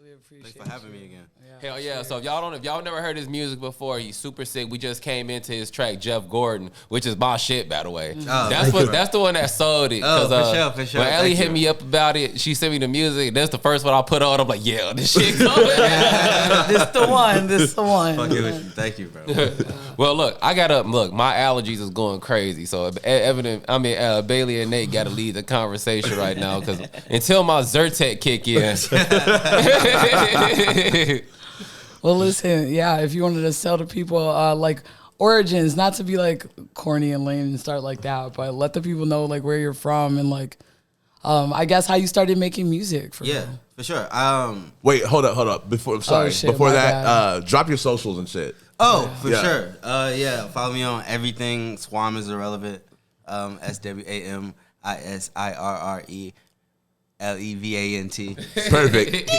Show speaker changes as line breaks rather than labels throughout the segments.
We appreciate
Thanks for having me again.
Yeah,
Hell yeah. So if y'all never heard his music before, he's super sick. We just came into his track, Jeff Gordon, which is my shit, by the way.
Oh,
That's the one that sold it.
Oh, for sure.
When Ellie hit me up about it, she sent me the music. That's the first one I put on. I'm like, yeah, this shit going.
This the one.
Fuck it with you. Thank you, bro.
Well, look, my allergies is going crazy. So Bailey and Nate got to lead the conversation right now because until my Zyrtec kick in.
Well, listen, yeah, if you wanted to sell to people, like origins, not to be like corny and lame and start like that, but let the people know like where you're from and like, I guess how you started making music. For real.
For sure.
Wait, hold up. Before that, drop your socials and shit.
Oh, for sure. Follow me on everything. SWAM is irrelevant. SWAMISIRRELEVANT.
Perfect.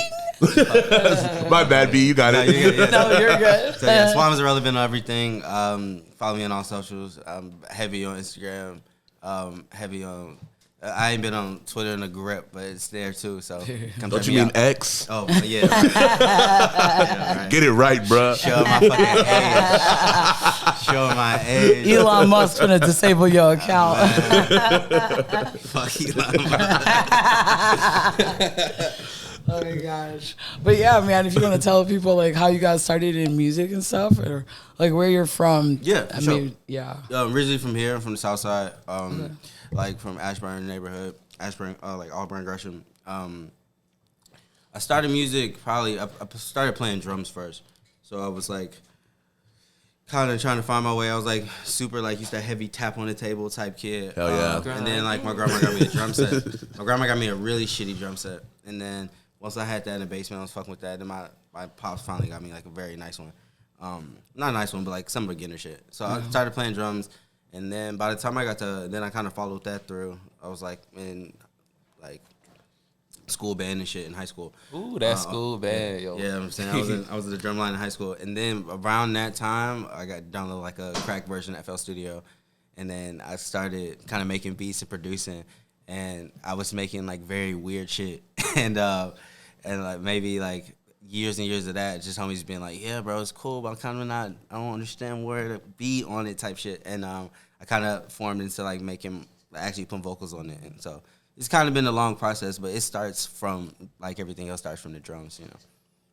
My bad, B. You got it.
No, you're good.
So yeah, SWAM is irrelevant on everything. Follow me on all socials. I'm heavy on Instagram. Heavy on. I ain't been on Twitter in a grip, but it's there too. So
don't you mean out. X?
Oh yeah. Right. Yeah, right.
Get it right, bruh.
Show my fucking age. Show my age.
Elon Musk's gonna disable your account.
Fuck Elon Musk.
Oh my gosh. But yeah, man, if you want to tell people like how you guys started in music and stuff or like where you're from.
Yeah,
yeah.
Originally from here, from the south side. Like from Ashburn neighborhood. Ashburn, like Auburn, Gresham. I started music I started playing drums first. So I was like kind of trying to find my way. I was like super like used to heavy tap on the table type kid.
Hell yeah.
And then like my grandma got me a drum set. My grandma got me a really shitty drum set. And then once I had that in the basement, I was fucking with that. Then my pops finally got me like a very nice one. Not a nice one, but like some beginner shit. So I started playing drums. And then by the time I got then I kind of followed that through. I was like in like school band and shit in high school.
Ooh, that school band, yo.
Yeah, I'm saying I was in the drum line in high school. And then around that time, I got downloaded like a cracked version of FL Studio. And then I started kind of making beats and producing. And I was making like very weird shit. And like maybe like years and years of that, just homies being like, yeah, bro, it's cool, but I don't understand where to be on it type shit. And I kind of formed into like actually putting vocals on it. And so it's kind of been a long process, but it starts from, like everything else starts from the drums, you know.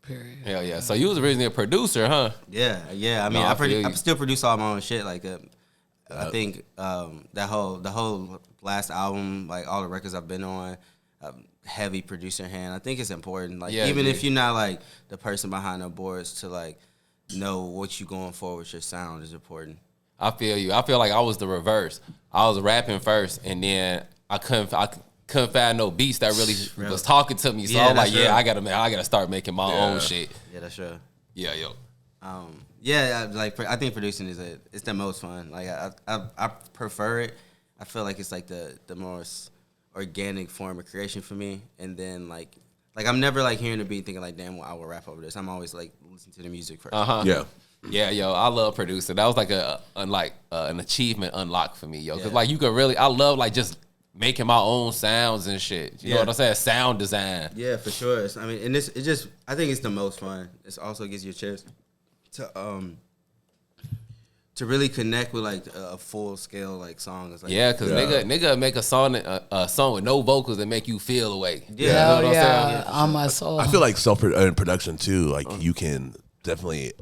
Period.
Hell yeah. So you was originally a producer, huh?
Yeah. I mean, I still produce all my own shit. Like, I think the whole last album, like all the records I've been on, heavy producer hand. I think it's important. Like even if you're not like the person behind the boards, to like know what you going for with your sound is important.
I feel you. I feel like I was the reverse. I was rapping first, and then I couldn't find no beats that really was talking to me. So I was like, I gotta start making my own shit.
Yeah, that's true.
Yeah, yo.
Like I think producing it's the most fun. Like I prefer it. I feel like it's like the most organic form of creation for me. And then like I'm never like hearing a beat thinking like, damn, well, I will rap over this. I'm always like listening to the music first.
Yeah, yo, I love producing. That was like an achievement unlock for me, yo. Cause like you could really, I love like just making my own sounds and shit. You know what I'm saying? Sound design.
Yeah, for sure. I mean, and I think it's the most fun. It also gives you a chance to really connect with like a full scale like song. It's like,
cause nigga make a song with no vocals and make you feel away.
Yeah, you know what I'm saying? On my soul.
I feel like production too. Like you can definitely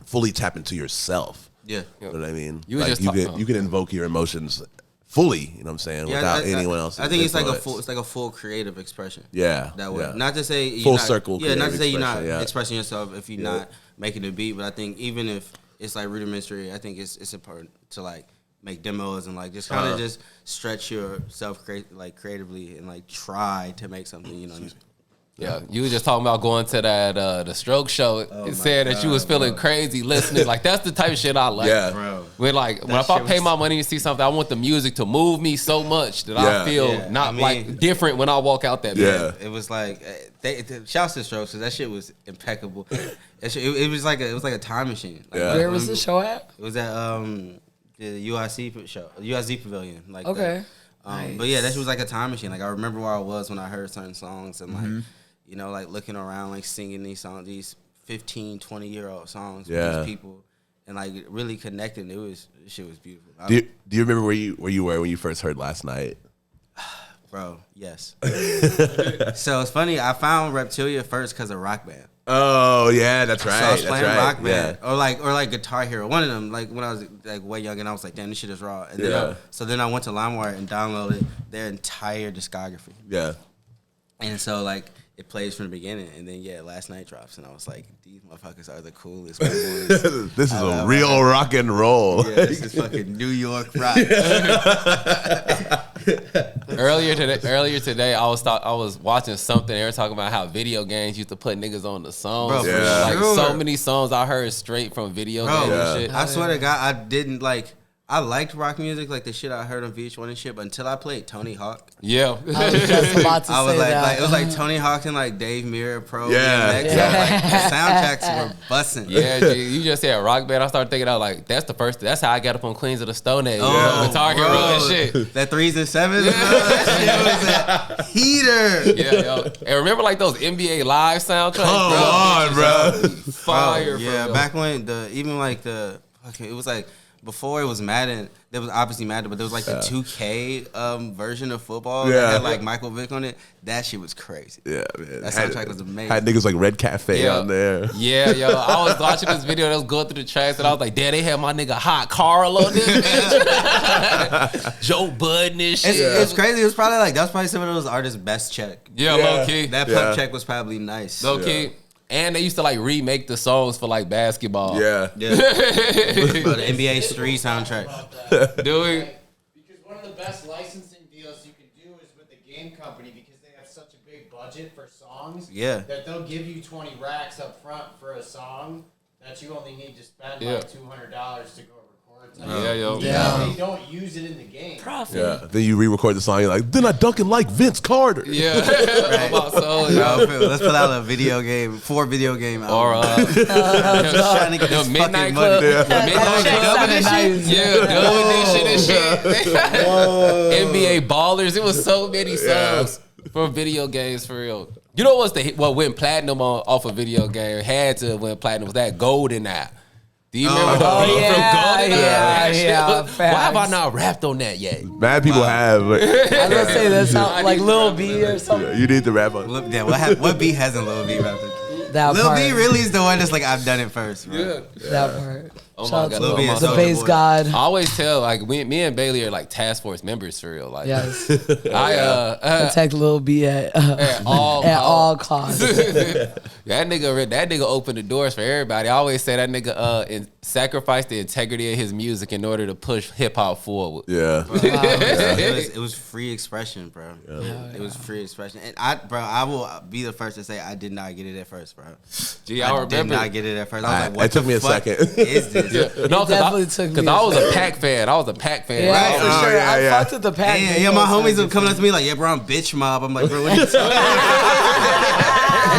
fully tap into yourself.
Yeah,
you know what I mean.
You
can invoke your emotions fully. You know what I'm saying? Without anyone else.
I think it's like a full creative expression.
Yeah,
that way. Not to say
full circle.
Yeah, not to say you're not expressing yourself if you're not making a beat. But I think even if it's like rudimentary, I think it's important to like make demos and like just kind of just stretch yourself creatively and like try to make something. You know what I mean?
Yeah, you were just talking about going to that the stroke show and saying that you was feeling crazy listening. Like that's the type of shit I like.
Yeah,
bro.
When if I pay my money to see something, I want the music to move me so much that I feel like different when I walk out that.
Yeah,
it was like shouts to Strokes because that shit was impeccable. It was like a time machine. Like,
where was the show at?
It was at the UIC show, UIC Pavilion. Like
okay.
Nice. But yeah, that shit was like a time machine. Like I remember where I was when I heard certain songs and like. you know, like looking around, like singing these songs, these 15, 20-year-old songs with these people, and like really connecting. Shit was beautiful.
Do you remember where you were when you first heard Last Night?
Bro, yes. So it's funny. I found Reptilia first because of Rock Band.
Oh yeah, that's right.
So I was playing Rock Band,
yeah.
or like Guitar Hero, one of them. Like when I was like way young, and I was like, damn, this shit is raw. And then so then I went to LimeWire and downloaded their entire discography.
Yeah.
And so like it plays from the beginning, and then Last Night drops, and I was like, these motherfuckers are the coolest ones.
This is a real rock and roll.
Yeah, this is fucking New York rock.
Earlier today, I was watching something. They were talking about how video games used to put niggas on the songs.
Bro,
Like so many songs I heard straight from video games and shit.
I swear to God, I didn't like. I liked rock music, like the shit I heard on VH1 and shit, but until I played Tony Hawk.
Yeah.
I was just about to
I was
say
like,
that.
it was like Tony Hawk and like Dave Mirra Pro.
Yeah.
DMX. I was like, the soundtracks were busting.
Yeah, G, you just said Rock Band. I started thinking out like that's how I got up on Queens of the Stone Age. Guitar Hero and shit.
That 3s and 7s, that shit was a heater.
Yeah, yo. And remember like those NBA Live soundtracks?
Come on, bro.
Fire.
Yeah, back when it was like before it was Madden. There was obviously Madden, but there was like the 2K version of football that had like Michael Vick on it. That shit was crazy.
Yeah, man.
That soundtrack was amazing.
Had niggas like Red Cafe on there.
Yeah, yo. I was watching this video that was going through the tracks, and I was like, damn, they had my nigga Hot Carl on this bitch. Joe Budden and shit.
It's crazy. It was probably like, that was probably some of those artists' best check.
Yeah, low key.
That pump check was probably nice.
Low key. And they used to like remake the songs for like basketball.
Yeah.
Bro, the NBA 3 soundtrack.
Do we?
Because one of the best licensing deals you can do is with the game company, because they have such a big budget for songs.
Yeah.
That they'll give you 20 racks up front for a song that you only need to spend like $200 to go record.
Yeah, yo.
They don't use it in the game.
Profit.
Yeah. Then you re-record the song. You're like, then I dunking like Vince Carter.
Yeah.
Right.
So,
Let's put out a video game, 4 video game
albums.
Or
trying
to get this
Midnight
fucking
Club.
money.
Midnight Club and shit. Yeah, doing this shit and shit. NBA Ballers. It was so many songs for video games for real. You know what went platinum off a video game? Had to win platinum was that GoldenEye. Do you remember the beat from GoldenEye?
Yeah.
Why have I not rapped on that yet?
Mad people have. But
I was gonna say that sound like Lil B or something.
you need to rap on.
Yeah, what beat hasn't Lil B rapped?
That
Lil
part.
B really is the one that's like, I've done it first. Bro.
Yeah.
That part.
Oh
Shout
my
out
God.
to
Lil B is
the
Soulja
bass
Boy.
god.
I always tell like me and Bailey are like task force members for real. Like
Yes.
I
Protect Lil B at all costs.
that nigga opened the doors for everybody. I always say that nigga sacrificed the integrity of his music in order to push hip hop forward.
Yeah.
It was free expression, bro. It was free expression, and I will be the first to say I did not get it at first, bro.
Gee,
I
I
did
remember.
not get it at first. I was like, what
It took me a
fuck
second.
Is this?
No,
definitely took me
because
a
I was a
second.
Pac fan. I was a Pac fan.
Yeah,
Right?
for
Oh,
sure.
yeah,
I
yeah.
fucked with the pack.
Yeah, my homies were coming up to me like, yeah, bro, I'm bitch mob. I'm like, bro, what are you talking about?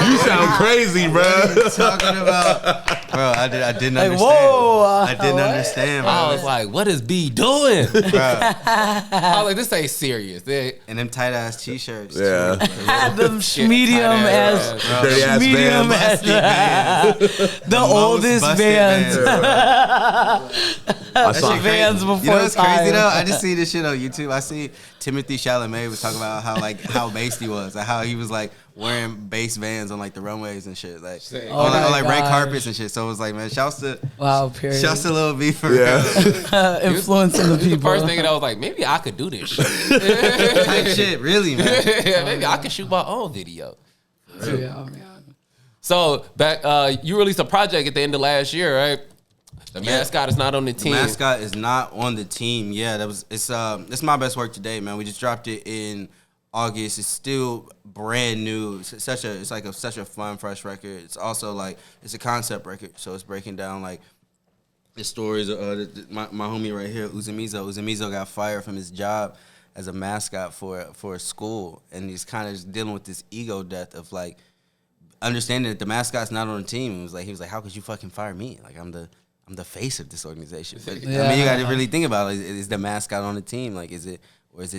You sound crazy, bro.
What are you talking about? Bro, I didn't
Like,
understand.
whoa,
I didn't
what?
understand, bro.
I was like, what is B doing?
Bro.
I was like, this ain't serious.
And them tight ass t-shirts.
Yeah.
Had them medium as
Dirty ass
medium
bands.
as the oldest
busted
bands.
I saw
Vans before
You know what's
time.
crazy though? I just see this shit on YouTube. I see Timothy Chalamet was talking about how based he was, and how he was like wearing bass Vans on like the runways and shit, like on like red
gosh.
carpets and shit. So it was like, man, shouts to
Period.
Lil B for
Yeah.
Influencing the people.
First thing that I was like, maybe I could do this shit.
real type shit, really, man.
Maybe I could shoot my own video.
Yeah, man.
So back, you released a project at the end of last year, right? The Mascot is not on the team.
Mascot is not on the team. Yeah, it's my best work to date, man. We just dropped it in August. It's still brand new. It's such a fun, fresh record. It's also like it's a concept record, so it's breaking down like the stories of my homie right here, Uzemizo. Uzemizo got fired from his job as a mascot for a school, and he's kind of just dealing with this ego death of like understanding that the mascot's not on the team. He was like, how could you fucking fire me? Like I'm the face of this organization. But, I mean, you got to really think about it. Is the mascot on the team? Like, is it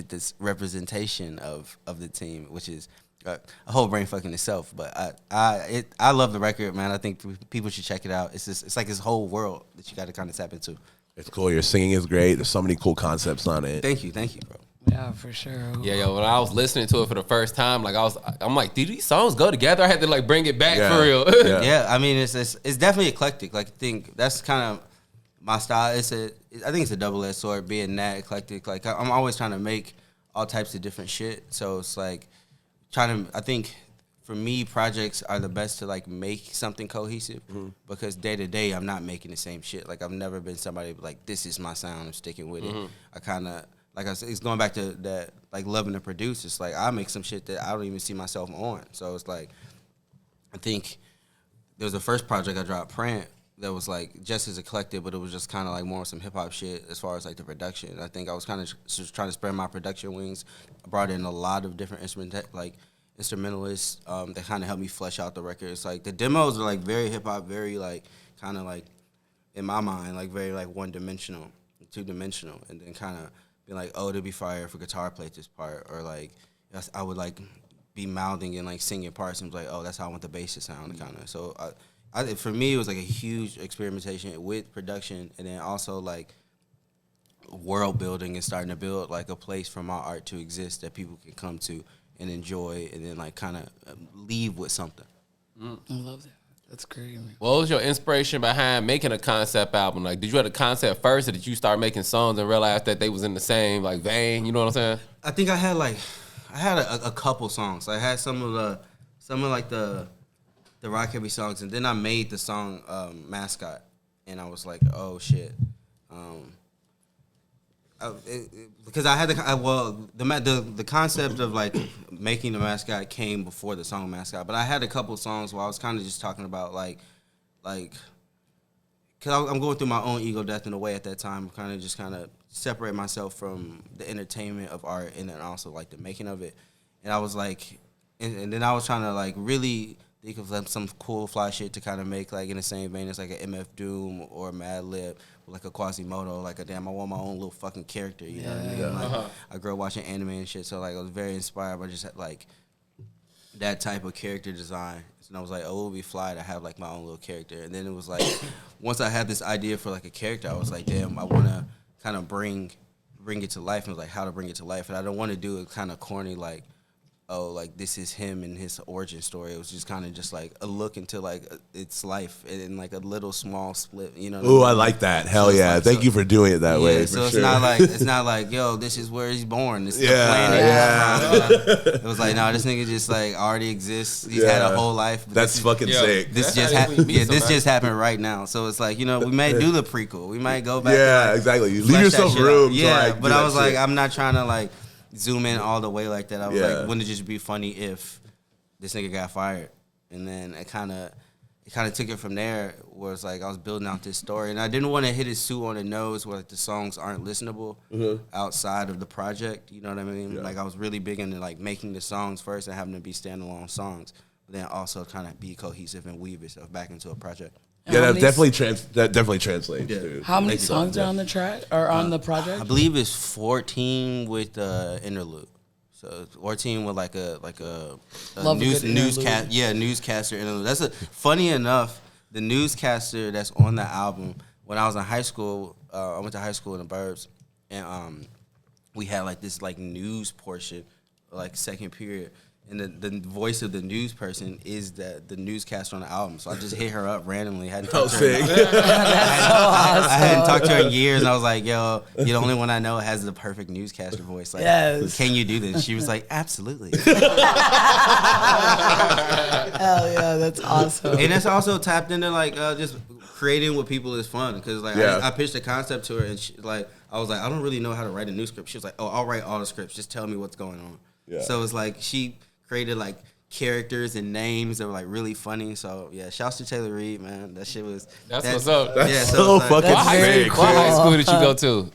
this representation of the team, which is a whole brain fucking itself. But I love the record, man. I think people should check it out. It's like this whole world that you got to kind of tap into.
It's cool. Your singing is great. There's so many cool concepts on it.
Thank you, bro.
Yeah, for sure.
Yeah, yo, when I was listening to it for the first time, like I'm like, do these songs go together? I had to like bring it back for real.
Yeah, I mean, it's definitely eclectic. Like, I think that's kind of my style. I think it's a double-edged sword, being that eclectic. Like, I'm always trying to make all types of different shit. So it's like I think for me, projects are the best to like make something cohesive because day to day, I'm not making the same shit. Like, I've never been somebody like, this is my sound, I'm sticking with it. I kind of, like I said, it's going back to that, like, loving to produce. It's like I make some shit that I don't even see myself on. So it's like, I think there was the first project I dropped, Prant, that was like just as eclectic, but it was just kind of like more some hip hop shit as far as like the production. I think I was kind of just trying to spread my production wings. I brought in a lot of different instrumentalists that kind of helped me flesh out the record. It's like the demos are like very hip hop, very like kind of like in my mind like very like 1-dimensional, 2-dimensional, and then kind of be like, oh, it'd be fire if a guitar played this part, or like I would like be mouthing and like singing parts and be like, oh, that's how I want the bass to sound, kind of. So for me, it was like a huge experimentation with production, and then also like world building and starting to build like a place for my art to exist that people can come to and enjoy, and then like kind of leave with something.
I love that. That's great, man.
What was your inspiration behind making a concept album? Like, did you have a concept first, or did you start making songs and realize that they was in the same like vein? You know what I'm saying?
I think I had a couple songs. I had some of like the rock heavy songs, and then I made the song Mascot, and I was like, oh shit. Because I had the concept of like making the Mascot came before the song Mascot, but I had a couple songs where I was kind of just talking about like because I'm going through my own ego death in a way at that time, kind of separate myself from the entertainment of art and then also like the making of it, and I was like, and then I was trying to like really think of like some cool fly shit to kind of make like in the same vein as like an MF Doom or Madlib. Like a Quasimodo, like I want my own little fucking character, you know what I mean? Like, I grew up watching anime and shit, so like I was very inspired by just like that type of character design. And I was like, oh, it would be fly to have like my own little character. And then it was like, once I had this idea for like a character, I was like, damn, I want to kind of bring it to life. And I was like, how to bring it to life. And I don't want to do it kind of corny, like, oh, like this is him and his origin story. It was just kind of just like a look into like its life and like a little small split, you know.
Ooh, I like that. Hell so yeah! Like, Thank you for doing it that way.
So it's
sure.
not like yo, this is where he's born. This is the planet. It was like, no, this nigga just like already exists. He's had a whole life.
That's fucking sick.
This just happened right now. So it's like, you know, we may do the prequel. We might go back.
Yeah,
like,
exactly. You leave yourself room.
Yeah, but I was like, I'm not trying to like zoom in all the way like that. I was like, wouldn't it just be funny if this nigga got fired? And then it kind of took it from there, where it's like I was building out this story, and I didn't want to hit his suit on the nose where like the songs aren't listenable outside of the project. You know what I mean? Yeah. Like I was really big into like making the songs first and having to be standalone songs, but then also kind of be cohesive and weave yourself back into a project.
Yeah, that definitely translates. Yeah. Dude.
How many songs are on the track or on the project?
I believe it's 14 with interlude. So 14 with like a newscaster interlude. That's funny enough. The newscaster that's on the album. When I was in high school, I went to high school in the burbs, and we had like this like news portion, like second period. And the voice of the news person is the newscaster on the album. So I just hit her up randomly. I hadn't talked to her. I hadn't talked to her in years. And I was like, yo, you're the only one I know has the perfect newscaster voice. Like, can you do this? She was like, absolutely.
Hell yeah, that's awesome.
And it's also tapped into like just creating with people is fun. Because like I pitched a concept to her, and I was like, I don't really know how to write a new script. She was like, oh, I'll write all the scripts. Just tell me what's going on. Yeah. So it's like she created like characters and names that were like really funny. So yeah, shouts to Taylor Reed, man. That shit was
what's up.
That's so fucking
What high school did you go to?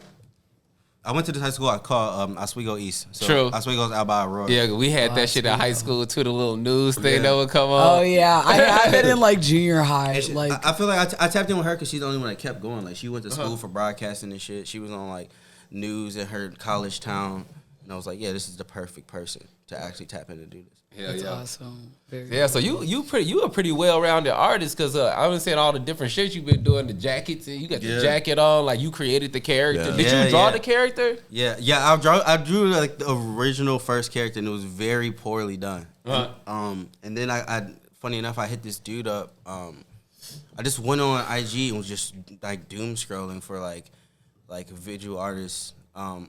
I went to this high school I called Oswego East. So
True.
Oswego's out by Aurora.
Yeah, we had that shit in high school too. The little news thing that would come on.
Oh yeah, I've been in like junior high. Like
I feel like I tapped in with her because she's the only one that kept going. Like she went to school for broadcasting and shit. She was on like news in her college town. And I was like, yeah, this is the perfect person to actually tap in and do this.
That's awesome.
So you a pretty well-rounded artist because I've been saying all the different shit you've been doing. The jackets, and you got the jacket on, like you created the character. Did you draw the character?
Yeah. I drew like the original first character, and it was very poorly done. And then I funny enough, I hit this dude up. I just went on IG and was just like doom scrolling for like visual artists.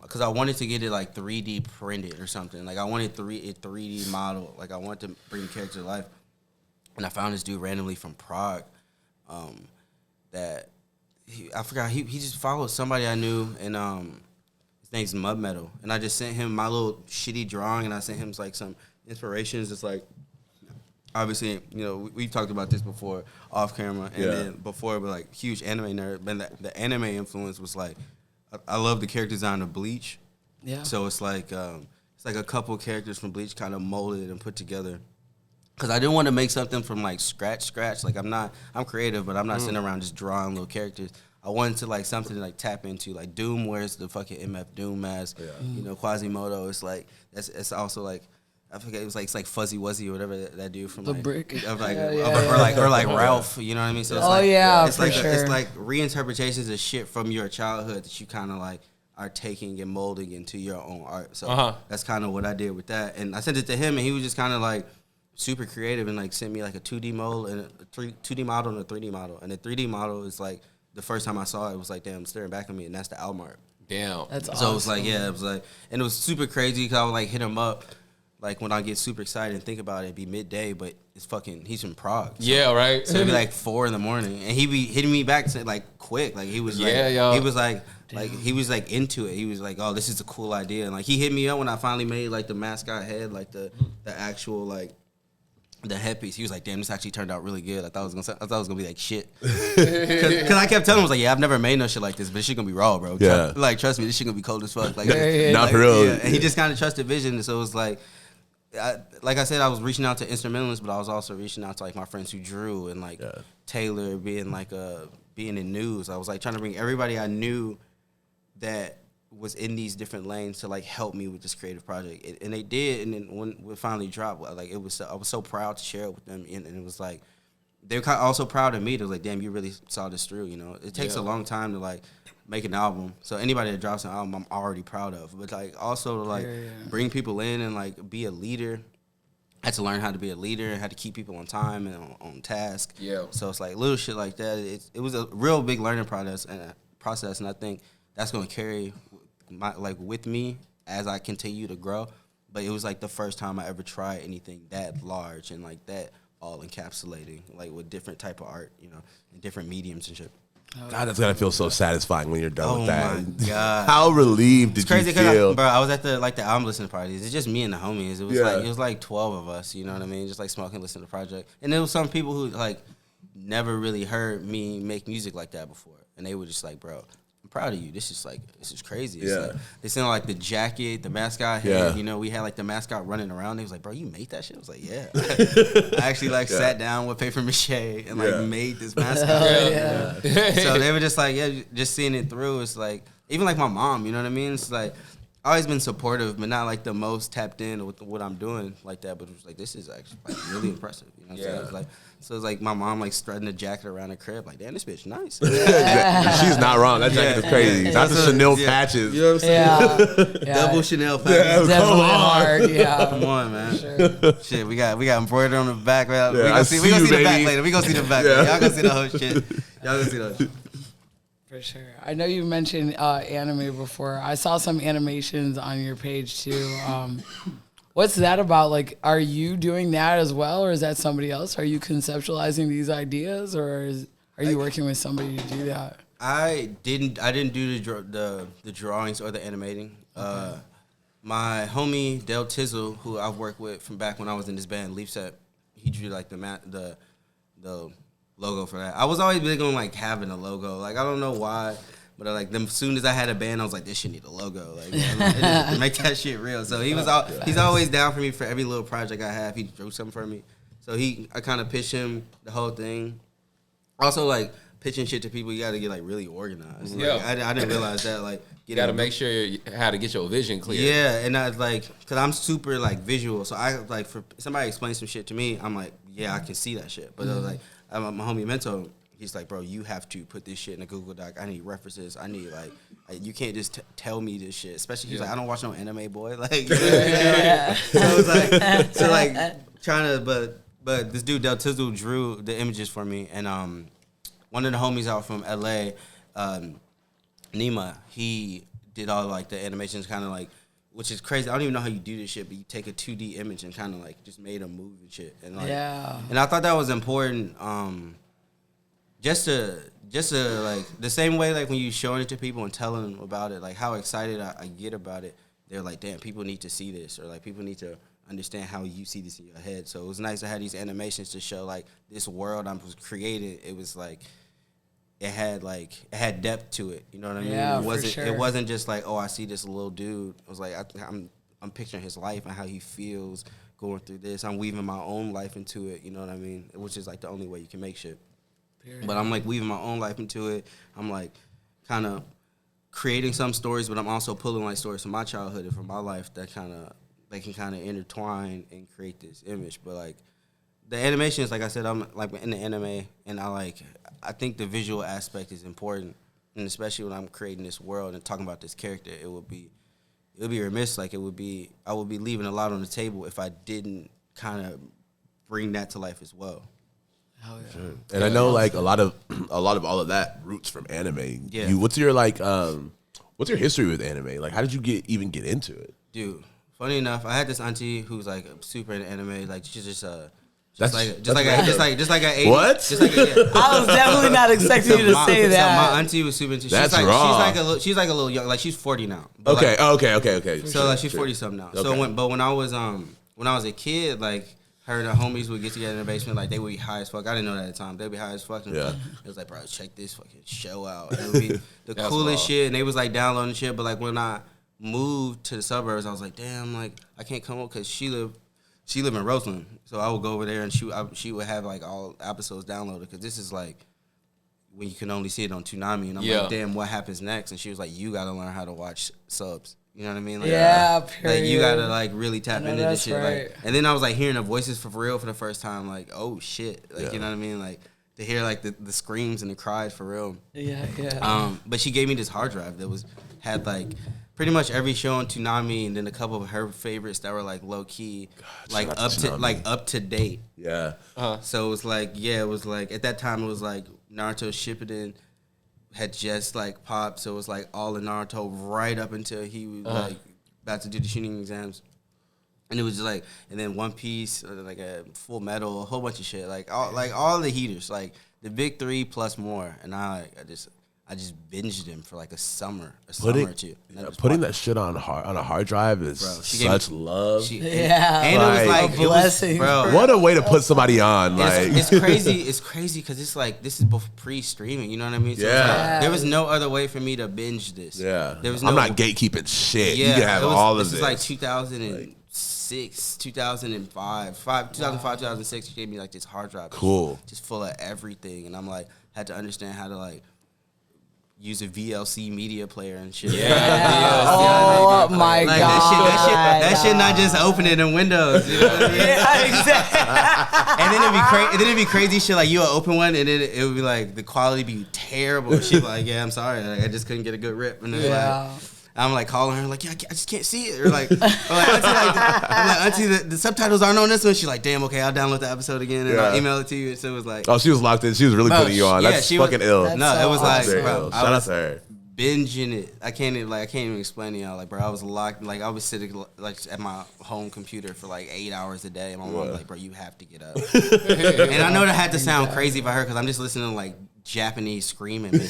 Because I wanted to get it like 3D printed or something. Like I wanted 3D model. Like I wanted to bring the character to life. And I found this dude randomly from Prague. I forgot he just followed somebody I knew, and his name's Mud Metal. And I just sent him my little shitty drawing, and I sent him like some inspirations. It's like, obviously, you know, we've talked about this before off camera, and then before, but like huge anime nerd. But the anime influence was like, I love the character design of Bleach. Yeah. So it's like a couple characters from Bleach kind of molded and put together. Because I didn't want to make something from like scratch. Like I'm creative, but I'm not sitting around just drawing little characters. I wanted to like something to like tap into, like Doom wears the fucking MF Doom mask. You know, Quasimodo. It's like it's also like, I forget, it's like Fuzzy Wuzzy or whatever that dude from
the
like,
brick,
or like Ralph, you know what I mean? So it's it's like reinterpretations of shit from your childhood that you kind of like are taking and molding into your own art. So that's kind of what I did with that, and I sent it to him, and he was just kind of like super creative and like sent me like a 2D model and a 2D model and a 3D model, and the 3D model is like the first time I saw it, it was like, damn, staring back at me, and that's the album art.
Damn,
that's awesome.
So it was like, it was like, and it was super crazy because I would like hit him up. Like, when I get super excited and think about it, it'd be midday, but he's from Prague. So,
yeah, right.
So it'd be like 4 in the morning, and he'd be hitting me back to like quick. Like he was he was like into it. He was like, oh, this is a cool idea. And like he hit me up when I finally made like the mascot head, like the actual like the headpiece. He was like, damn, this actually turned out really good. I thought it was gonna be like shit. Cause I kept telling him, I was like, yeah, I've never made no shit like this, but this shit gonna be raw, bro.
Yeah.
Like, trust me, this shit gonna be cold as fuck. Like,
not for real.
Yeah. And he just kind of trusted vision, so it was like, like I said, I was reaching out to instrumentalists, but I was also reaching out to like my friends who drew, and like Taylor being like being in news. I was like trying to bring everybody I knew that was in these different lanes to like help me with this creative project, and they did. And then when it finally dropped, like I was so proud to share it with them, and it was like they were also proud of me. They was like, damn, you really saw this through. You know, it takes a long time to like make an album. So anybody that drops an album, I'm already proud of. But like also to like bring people in and like be a leader. I had to learn how to be a leader, how to keep people on time and on task. Yeah. So it's like little shit like that. It was a real big learning process, and I think that's gonna carry with me as I continue to grow. But it was like the first time I ever tried anything that large and like that all encapsulating, like with different type of art, you know, and different mediums and shit.
God, that's gotta feel so satisfying when you're done with that.
Oh my God!
How relieved did you feel?
Bro, I was at the album listening parties. It's just me and the homies. It was like 12 of us. You know what I mean? Just like smoking, listening to the project. And there was some people who like never really heard me make music like that before, and they were just like, "Bro, I'm proud of you. This is crazy." It's like, they sent like the jacket, the mascot head. You know, we had like the mascot running around. They was like, "Bro, you made that shit?" I was like, "Yeah." I actually like sat down with paper mache and like made this mascot. So they were just like, just seeing it through. It's like, even like my mom, you know what I mean? It's like, I've always been supportive, but not like the most tapped in with what I'm doing like that. But it was like, this is actually like really impressive. You know what I'm saying? It's like, so it's like my mom like strutting the jacket around the crib, like, damn, this bitch nice.
She's not wrong. That jacket is crazy. Not the Chanel patches.
You know what I'm saying? Double Chanel patches.
Definitely hard.
Come on, man. Sure. Shit, we got embroidered on the back. Man. We gonna see the back later. We gonna see the back. Y'all gonna see the whole shit. Y'all gonna see the whole shit.
For sure. I know you mentioned anime before. I saw some animations on your page too. What's that about? Like, are you doing that as well, or is that somebody else? Are you conceptualizing these ideas, or are you working with somebody to do that?
I didn't do the drawings or the animating. Okay. My homie Del Tizzle, who I've worked with from back when I was in this band Leaf Set, he drew like the logo for that. I was always big on like having a logo. Like, I don't know why, but like as soon as I had a band, I was like, this shit need a logo. Like, make that shit real. So he's always down for me for every little project I have. He drew something for me. So I kind of pitched him the whole thing. Also, like, pitching shit to people, you got to get like really organized.
Yeah.
Like, I didn't realize that. Like,
You got to make sure how to get your vision clear.
Yeah, and I like, cause I'm super like visual, so I like for somebody explain some shit to me, I'm like, yeah, I can see that shit. But I was like, my homie Mentor, he's like, bro, you have to put this shit in a Google Doc. I need references. I need like you can't just tell me this shit. Especially he's like, I don't watch no anime, boy. Like, so it was like, trying to, but this dude Del Tizzle drew the images for me, and one of the homies out from LA, Nima, he did all like the animations, kind of like, which is crazy. I don't even know how you do this shit, but you take a 2D image and kind of like just made a move and shit. And like, and I thought that was important. Just to like the same way like when you showing it to people and telling them about it, like how excited I get about it. They're like, damn, people need to see this, or like people need to understand how you see this in your head. So it was nice to have these animations to show like this world I was creating. It was like it had depth to it. You know what I mean?
Yeah,
it wasn't
for sure.
It wasn't just like, oh, I see this little dude. It was like I'm picturing his life and how he feels going through this. I'm weaving my own life into it. You know what I mean? Which is like the only way you can make shit. But I'm like weaving my own life into it. I'm like kind of creating some stories, but I'm also pulling like stories from my childhood and from my life that they can kind of intertwine and create this image. But like the animation is, like I said, I'm like in the anime, and I think the visual aspect is important, and especially when I'm creating this world and talking about this character, it would be remiss. Like I would be leaving a lot on the table if I didn't kind of bring that to life as well.
Hell yeah.
Sure. And I know like a lot of all of that roots from anime.
Yeah.
What's your history with anime? Like, how did you even get into it?
Dude, funny enough, I had this auntie who's like super into anime. Like she's just like an 80s.
What?
Just like
I was definitely not expecting you to say that.
So my auntie was super into.
That's
she's like,
raw.
She's like a little young. Like she's 40 now. But
Okay.
Like,
Okay.
So like she's 40 something now.
Okay.
So when I was a kid, like her and her homies would get together in the basement. Like they would be high as fuck. I didn't know that at the time. They'd be high as fuck. And
Yeah.
it was like, bro, check this fucking show out. And it would be the coolest shit. And they was like downloading shit. But like when I moved to the suburbs, I was like, damn, like I can't come up because she lived in Roseland. So I would go over there and she would have like all episodes downloaded, because this is like when you can only see it on Toonami. And I'm like, damn, what happens next? And she was like, you got to learn how to watch subs. You know what I mean? Like,
period.
Like you got to like really tap into this shit.
Right.
Like, and then I was like hearing the voices for real for the first time. Like, oh shit. Like, you know what I mean? Like to hear like the screams and the cries for real.
Yeah.
But she gave me this hard drive that had like pretty much every show on Toonami, and then a couple of her favorites that were like low key, like up to date.
Yeah.
So it was like at that time it was like Naruto Shippuden had just like popped, so it was like all of Naruto right up until he was like about to do the shooting exams. And it was just like, and then One Piece, like a Full Metal, a whole bunch of shit, like all the heaters, like the big three plus more. And I just binged them for like a summer or two.
Putting that shit on a hard drive is such love.
And it was like
a blessing.
Bro.
What a way to put somebody on. Like
It's crazy. It's crazy because it's like this is pre-streaming. You know what I mean? So there was no other way for me to binge this.
Yeah.
There was no,
I'm not gatekeeping shit.
Yeah,
you can have all of
this.
this.
This is like 2006, 2005, 2006. She gave me like this hard drive.
Cool.
Just full of everything, and I'm like had to understand how to like use a VLC media player and shit.
Oh my
like,
god!
That shit not just opening in Windows. You know what I mean?
Yeah, exactly.
And then it'd be crazy shit. Like you would open one and then it would be like the quality be terrible. She'd be like, yeah, I'm sorry, like, I just couldn't get a good rip. And then like, I'm like calling her like, yeah, I just can't see it. Or like, auntie, the subtitles aren't on this one. She's like, damn, okay, I'll download the episode again and I'll email it to you. So it was like,
oh, she was locked in. She was really putting you on.
Yeah,
That's fucking ill.
That's
it was like, bro,
shout out to her.
Binging it. I can't even explain to y'all. Like, bro, I was locked. Like, I was sitting like at my home computer for like 8 hours a day. And my mom was like, bro, you have to get up. And I know that had to sound crazy by her because I'm just listening to like Japanese screaming. And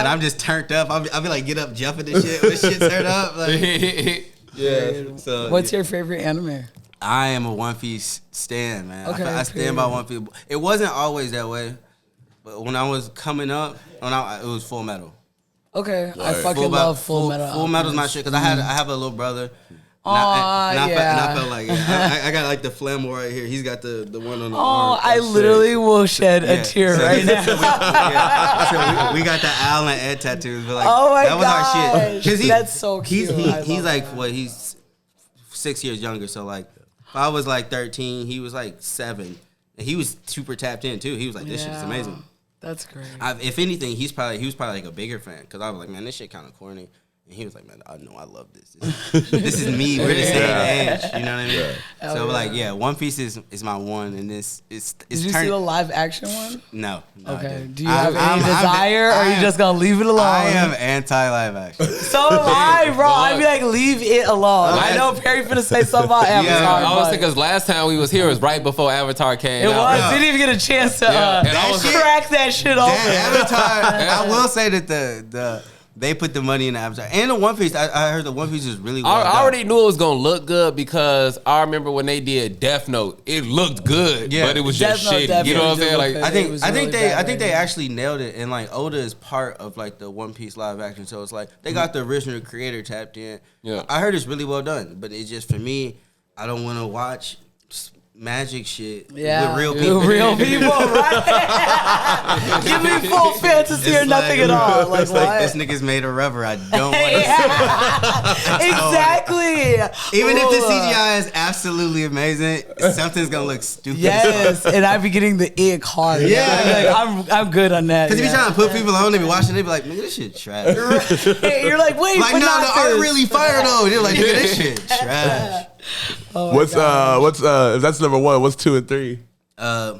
I'm just turned up. I'll be like, get up, jumping and shit. When shit turned up. Like, yeah. So,
what's your favorite anime?
I am a One Piece stan, man.
Okay,
I stand by One Piece. It wasn't always that way. But when I was coming up, it was Full Metal.
Okay,
Right.
I fucking love Full Metal.
Full Metal's my shit because I have a little brother. I felt like I got like the flannel right here. He's got the one on the arm.
I literally will shed a tear right now.
So we got the Al and Ed tattoos. But like,
that
was our shit.
That's so cute.
He's like he's 6 years younger. So like, if I was like 13, he was like 7, and he was super tapped in too. He was like, this shit is amazing.
That's great.
If anything, he was probably like a bigger fan, because I was like, man, this shit kind of corny. And he was like, man, I know I love this. This is me. We're the same age. You know what I mean? Yeah. So like, One Piece is my one, and it's
Did you see the live action one?
No.
Okay. Do you have any desire, or are you just gonna leave it alone?
I am anti live action.
So am I, bro. I'd be like, leave it alone. I know Perry finna say something about Avatar.
I was thinking, because last time we was here was right before Avatar came out.
It was. Didn't even get a chance to crack that shit open.
Avatar. I will say that they put the money in the Avatar. And the One Piece, I heard the One Piece is really well done.
I already knew it was going to look good, because I remember when they did Death Note, it looked good, but it was just shitty. You know what I'm saying? Like,
I think they actually nailed it. And like, Oda is part of like the One Piece live action. So it's like, they got the original creator tapped in. Yeah. I heard it's really well done. But it's just, for me, I don't want to watch magic shit with real people.
Real people, right? Give me full fantasy or nothing at all. Like, what?
This nigga's made of rubber. I don't want to
see. Exactly.
Even if the CGI is absolutely amazing, something's gonna look stupid.
Yes, and I be getting the ick hard. Yeah, like, I'm good on that.
Because if you trying to put people on, they be watching, they be like, nigga, this shit trash.
You're like, wait,
like, no, the art really fire though. And you're like, nigga, this shit trash.
What's if that's number 1, what's 2 and 3?
I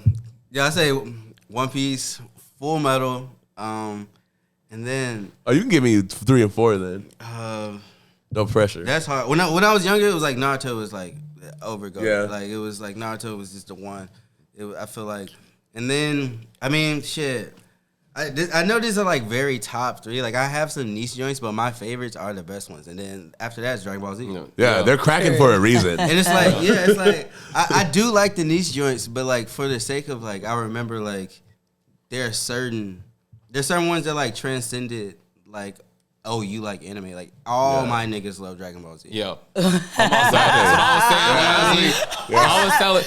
say One Piece, Full Metal, and then
you can give me 3 and 4 then. No pressure.
That's hard. When I was younger, it was like Naruto was like overgo. Yeah. Like, it was like Naruto was just the one. I feel like, and then I mean, shit. I know these are like very top 3. Like, I have some niche joints, but my favorites are the best ones. And then after that, it's Dragon Ball Z.
Yeah, they're cracking for a reason.
And it's like, it's like I do like the niche joints, but like, for the sake of like, I remember like there's certain ones that like transcended like, oh, you like anime. Like, all my niggas love Dragon Ball Z.
Yeah. That's what I was saying last week. I was telling.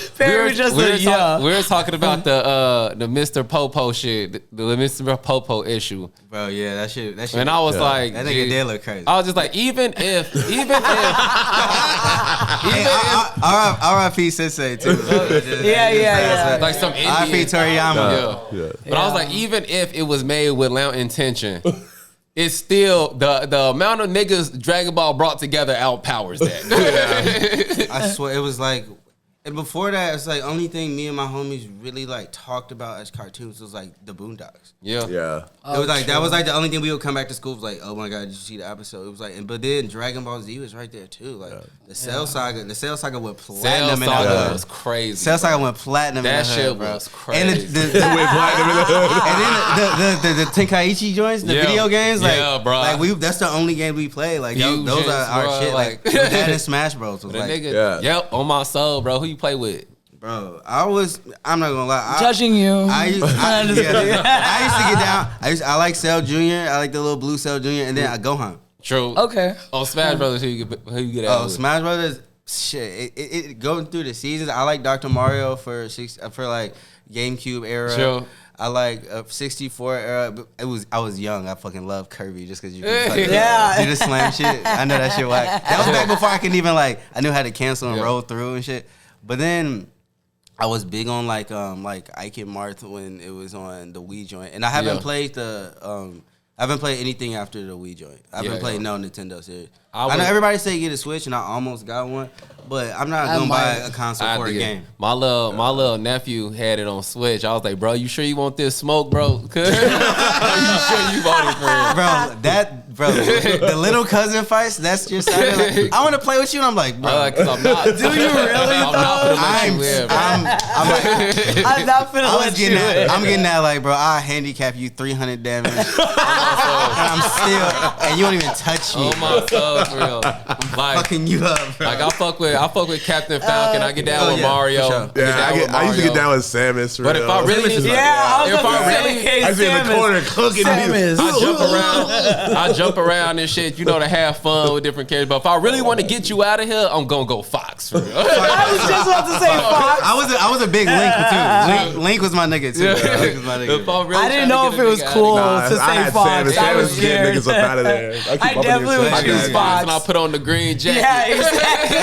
We were talking about the Mr. Popo shit, the Mr. Popo issue.
Bro, yeah, that shit.
And I was like,
that nigga did look crazy.
I was just like, even if
R.I.P. Sensei too.
Yeah.
Like some Indian.
R.I.P. Toriyama.
Yeah. But I was like, even if it was made with intention, it's still the amount of niggas Dragon Ball brought together outpowers that.
I swear, it was like, and before that, it's like, only thing me and my homies really like talked about as cartoons was like the Boondocks.
Yeah.
It was like, that was like the only thing we would come back to school was like, oh my god, did you see the episode? It was like, but then Dragon Ball Z was right there too. Like the Cell Saga went platinum.
That was crazy.
Cell Saga went platinum.
That shit was crazy.
And the Tenkaichi joints, the video games, like,
bro.
Like, that's the only game we play. Like, those are our shit. Like, that and Smash Bros was like,
yep, on my soul, bro. Who you play with?
Bro, I'm not gonna lie.
Judging you.
I used to get down. I like Cell Jr. I like the little blue Cell Jr. And then I Gohan.
True.
Okay.
On Smash Brothers, who you get out with?
Smash Brothers, shit. It going through the seasons. I like Dr. Mario for like GameCube era.
Sure.
I like 64 era. I was young. I fucking love Kirby just because you can do the slam shit. I know that shit whack. That was back before I could even like, I knew how to cancel and roll through and shit. But then I was big on like Ike and Marth when it was on the Wii joint, and I haven't played I haven't played anything after the Wii joint. I haven't played no Nintendo series. I know everybody say get a Switch, and I almost got one, but I'm not gonna buy a console for a game.
My little nephew had it on Switch. I was like, bro, you sure you want this smoke, bro? You sure you want it for real?
The little cousin fights. That's just like, I want to play with you, and I'm like, bro,
I'm not.
Do you really? I'm not finna let you in.
I'm getting that like, bro, I'll handicap you 300 damage, and I'm still, and you don't even touch me.
Oh my soul, for real.
I'm fucking you up, bro.
Like, I fuck with Captain Falcon. I get down with Mario.
Sure.
I used to get down with Samus.
But if I really,
I was in the corner cooking.
I jump jump around and shit, you know, to have fun with different characters. But if I really want to get you out of here, I'm gonna go Fox. For real.
I was just about to say Fox.
I was a big Link too. Link was my nigga too. Link was my nigga.
I didn't know if it was cool to say Fox. I was scared.
Niggas up out of there.
I definitely would choose Fox.
And I'll put on the green jacket.
Yeah, exactly.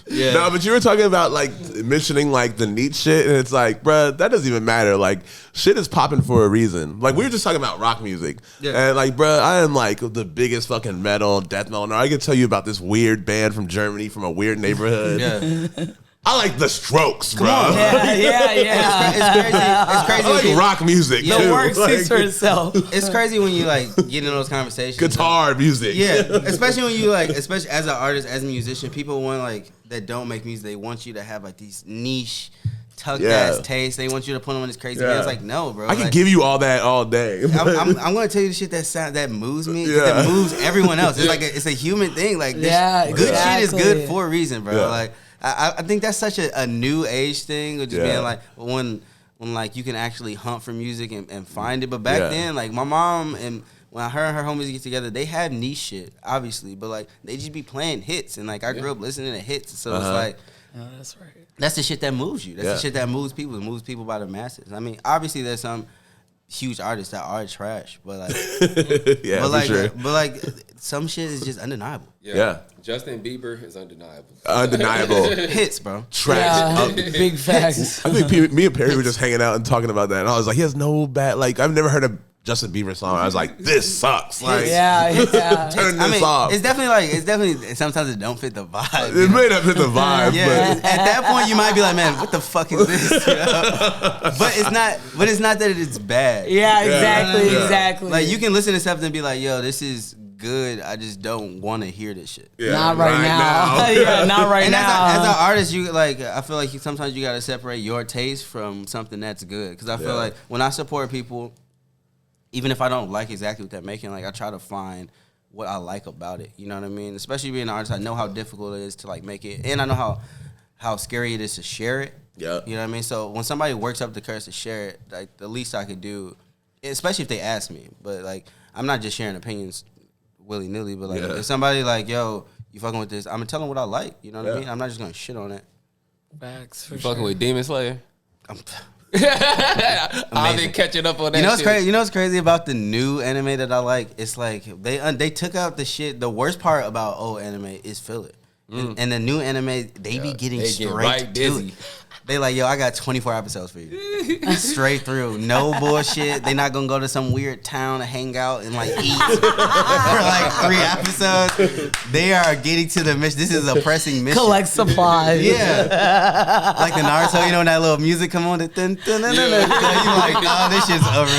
Yeah.
No, but you were talking about like mentioning like the neat shit, and it's like, bruh, that doesn't even matter. Like, shit is popping for a reason. Like, we were just talking about rock music, and like, bruh, I am like the biggest fucking metal, death metal. Now I can tell you about this weird band from Germany from a weird neighborhood. I like the Strokes, bro.
Yeah.
It's crazy.
I like rock music.
The
too.
work speaks for itself.
It's crazy when you like get in those conversations.
Guitar music.
Yeah, especially when you like, especially as an artist, as a musician, people want like that don't make music. They want you to have like these niche, tucked ass tastes. They want you to put them on this crazy. It's like, no, bro.
I can give you all that all day.
I'm going to tell you the shit that moves me. That moves everyone else. It's like it's a human thing. Like good shit is good for a reason, bro. Like. I think that's such a new age thing of just being like when like you can actually hunt for music and find it. But back then, like my mom and when her and her homies get together, they have niche shit, obviously, but like they just be playing hits, and like I grew up listening to hits, so it's like,
that's right.
That's the shit that moves you. That's the shit that moves people. It moves people by the masses. I mean, obviously there's some huge artists that are trash, but like, but like some shit is just undeniable.
Yeah. Justin Bieber is undeniable.
Hits, bro.
Trash.
Big facts.
I think me and Perry were just hanging out and talking about that, and I was like, he has no bad. Like, I've never heard a Justin Bieber song. I was like, this sucks. Like, turn this off.
It's definitely. Sometimes it don't fit the vibe.
It may not fit the vibe.
But at that point, you might be like, man, what the fuck is this? But it's not. But it's not that it's bad.
Yeah, exactly.
Like you can listen to something and be like, yo, this is good. I just don't want to hear this shit.
Yeah,
not right now. Yeah, not right now.
As an artist, you like. I feel like sometimes you gotta separate your taste from something that's good. Because I feel like when I support people, even if I don't like exactly what they're making, like I try to find what I like about it. You know what I mean? Especially being an artist, I know how difficult it is to like make it, and I know how scary it is to share it.
Yeah.
You know what I mean? So when somebody works up the courage to share it, like the least I could do, especially if they ask me, but like I'm not just sharing opinions willy nilly, but like if somebody like, yo, you fucking with this, I'm gonna tell them what I like. You know what I mean? I'm not just gonna shit on it.
Facts for
you fucking with Demon Slayer. I've been catching up on that.
You know what's
shit.
crazy? You know what's crazy about the new anime that I like? It's like they took out the shit. The worst part about old anime is filler, and the new anime they be getting straight to it. They like, yo, I got 24 episodes for you. Straight through. No bullshit. They not gonna go to some weird town to hang out and like eat for like 3 episodes. They are getting to the mission. This is a pressing mission.
Collect supplies.
Yeah. Like the Naruto, you know, when that little music come on, you like, oh, this shit's over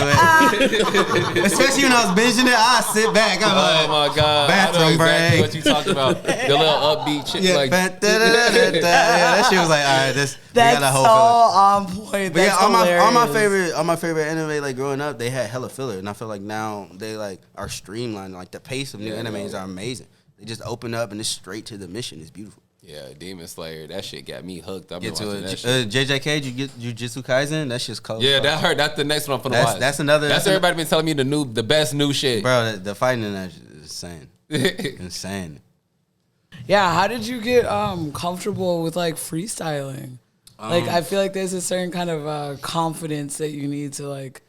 with. Especially when I was binging it, I sit back. I'm like,
oh my God.
Bathroom
I know exactly
break.
what you talking about. The little upbeat shit.
Yeah,
like,
yeah, that shit was like, all right, this.
That's so on point. That's
all my favorite anime, like growing up, they had hella filler, and I feel like now they like are streamlined. Like the pace of new animes are amazing. They just open up and it's straight to the mission. It's beautiful.
Yeah, Demon Slayer, that shit got me hooked. I've been
Get to
watching
it.
that shit.
JJK, Jujutsu Kaisen, that shit's cold.
Yeah, that hurt. That's the next one I'm finna watch.
That's another.
That's everybody been telling me the best new shit.
Bro, the fighting in that is insane. Insane.
Yeah, how did you get comfortable with like freestyling? Like I feel like there's a certain kind of confidence that you need to like.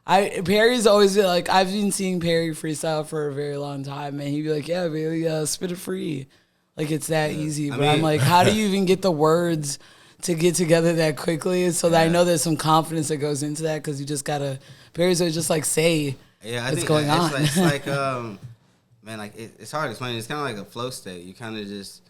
Perry's always been like, I've been seeing Perry freestyle for a very long time, and he'd be like, "Yeah, baby, spit it free." Like it's that easy. But I'm like, how do you even get the words to get together that quickly? So that I know there's some confidence that goes into that because you just gotta. Perry's always just like say what's going on.
It's like man, like it's hard to explain. It's kind of like a flow state. You kind of just,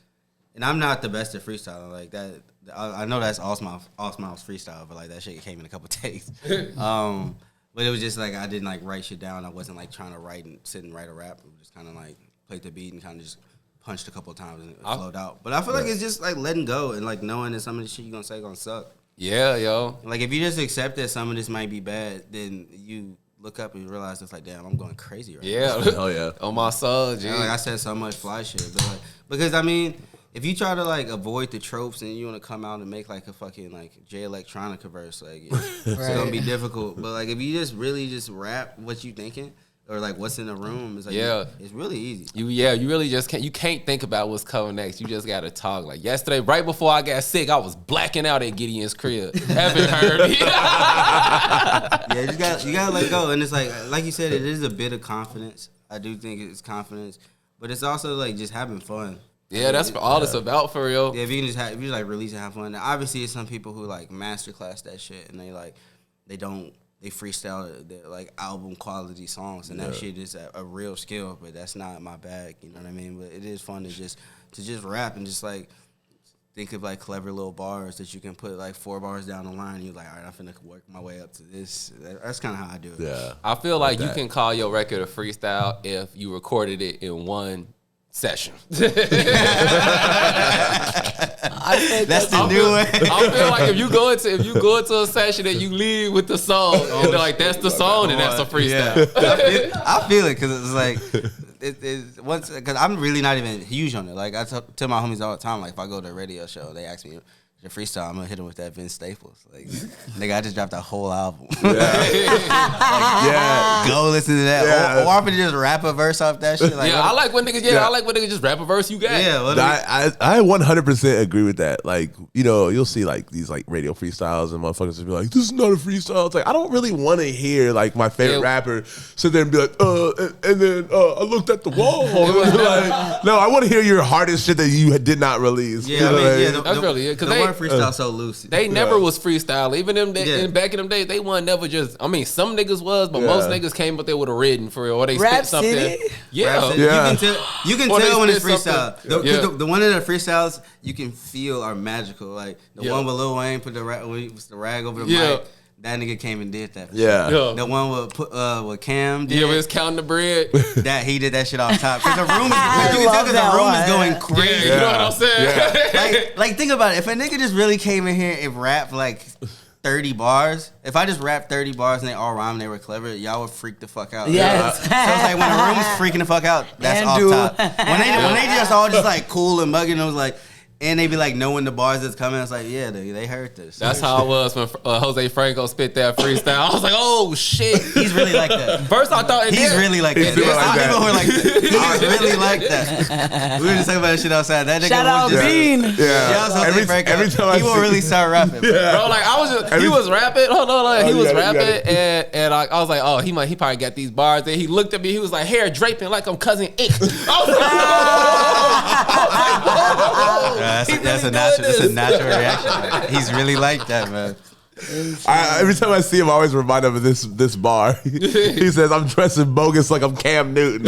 and I'm not the best at freestyling like that. I know that's all smiles freestyle, but like that shit came in a couple takes. But it was just like I didn't like write shit down. I wasn't like trying to sit and write a rap. It was just kind of like played the beat and kind of just punched a couple of times and it flowed out. But I feel like it's just like letting go and like knowing that some of the shit you're gonna say gonna suck.
Yeah, yo.
Like if you just accept that some of this might be bad, then you look up and you realize it's like, damn, I'm going crazy right now.
Yeah.
Oh yeah.
On my soul, G.
Like I said so much fly shit. But like, because I mean, if you try to like avoid the tropes and you want to come out and make like a fucking like J Electronica verse, like it's gonna be difficult. But like if you just really just rap what you thinking, or like what's in the room. It's like it's really easy.
You really just can't think about what's coming next. You just gotta talk. Like yesterday, right before I got sick, I was blacking out at Gideon's crib. Haven't heard me.
Yeah, you gotta let go. And it's like you said, it is a bit of confidence. I do think it's confidence, but it's also like just having fun.
Yeah, that's all it's about for real.
Yeah, if you like release and have fun. Now, obviously, it's some people who like masterclass that shit, and they freestyle their like album quality songs, and that shit is a real skill. But that's not my bag, you know what I mean? But it is fun to just rap and just like think of like clever little bars that you can put like 4 bars down the line. And you're like, all right, I'm finna work my way up to this. That's kind of how I do it.
Yeah,
I feel like you can call your record a freestyle if you recorded it in one session.
That's the new one.
I feel like if you go into a session and you lead with the song, and they're like, that's the song, and that's a freestyle.
Yeah. I feel it because it's like because I'm really not even huge on it. Like I tell my homies all the time, like if I go to a radio show, they ask me the freestyle, I'm gonna hit them with that Vince Staples. Like, nigga, I just dropped a whole album. Go listen to that.
Yeah.
Or I'm gonna just rap a verse off that shit. Like,
I like when niggas. I like when niggas just rap a verse. You got.
Yeah,
I 100% agree with that. Like, you know, you'll see like these like radio freestyles and motherfuckers will be like, "This is not a freestyle." It's like I don't really want to hear like my favorite rapper sit there and be like, and then I looked at the wall. Like, no, I want to hear your hardest shit that you did not release.
Yeah,
that's really it. Because
the word freestyle so loose.
They never was freestyle. Even back in them days, they weren't never just. I mean, some niggas was, but most niggas came up there with a written for real, or they spit something. Yeah.
You can tell when it's freestyle. The one of the freestyles you can feel are magical. Like the one with Lil Wayne put the rag over the mic. That nigga came and did that.
Yeah.
The one with Cam did.
Yeah, we was counting the bread.
That he did that shit off top. Because the room is going crazy.
Yeah, you know what I'm saying?
Yeah. like think about it. If a nigga just really came in here and rapped like 30 bars, if I just rapped 30 bars and they all rhymed, they were clever, y'all would freak the fuck out.
Yes.
So it's like when the room is freaking the fuck out, that's off top. When they just all just like cool and bugging, it was like, and they be like knowing the bars that's coming. It's like, yeah, they heard this.
That's how it was when Jose Franco spit that freestyle. I was like, oh shit,
he's really like that.
First I thought
he's really like that. There's some people who are like that. He's really like that. We were just talking about that shit outside. That nigga
shout out Bean.
Every time
he will really start rapping. Bro,
like I was just, he was rapping. Hold on, he was rapping, and I was like, oh, he probably got these bars. And he looked at me. He was like, hair draping like I'm cousin Ink.
That's a natural reaction. He's really like that, man.
Every time I see him, I always remind him of this bar. He says, "I'm dressing bogus like I'm Cam Newton."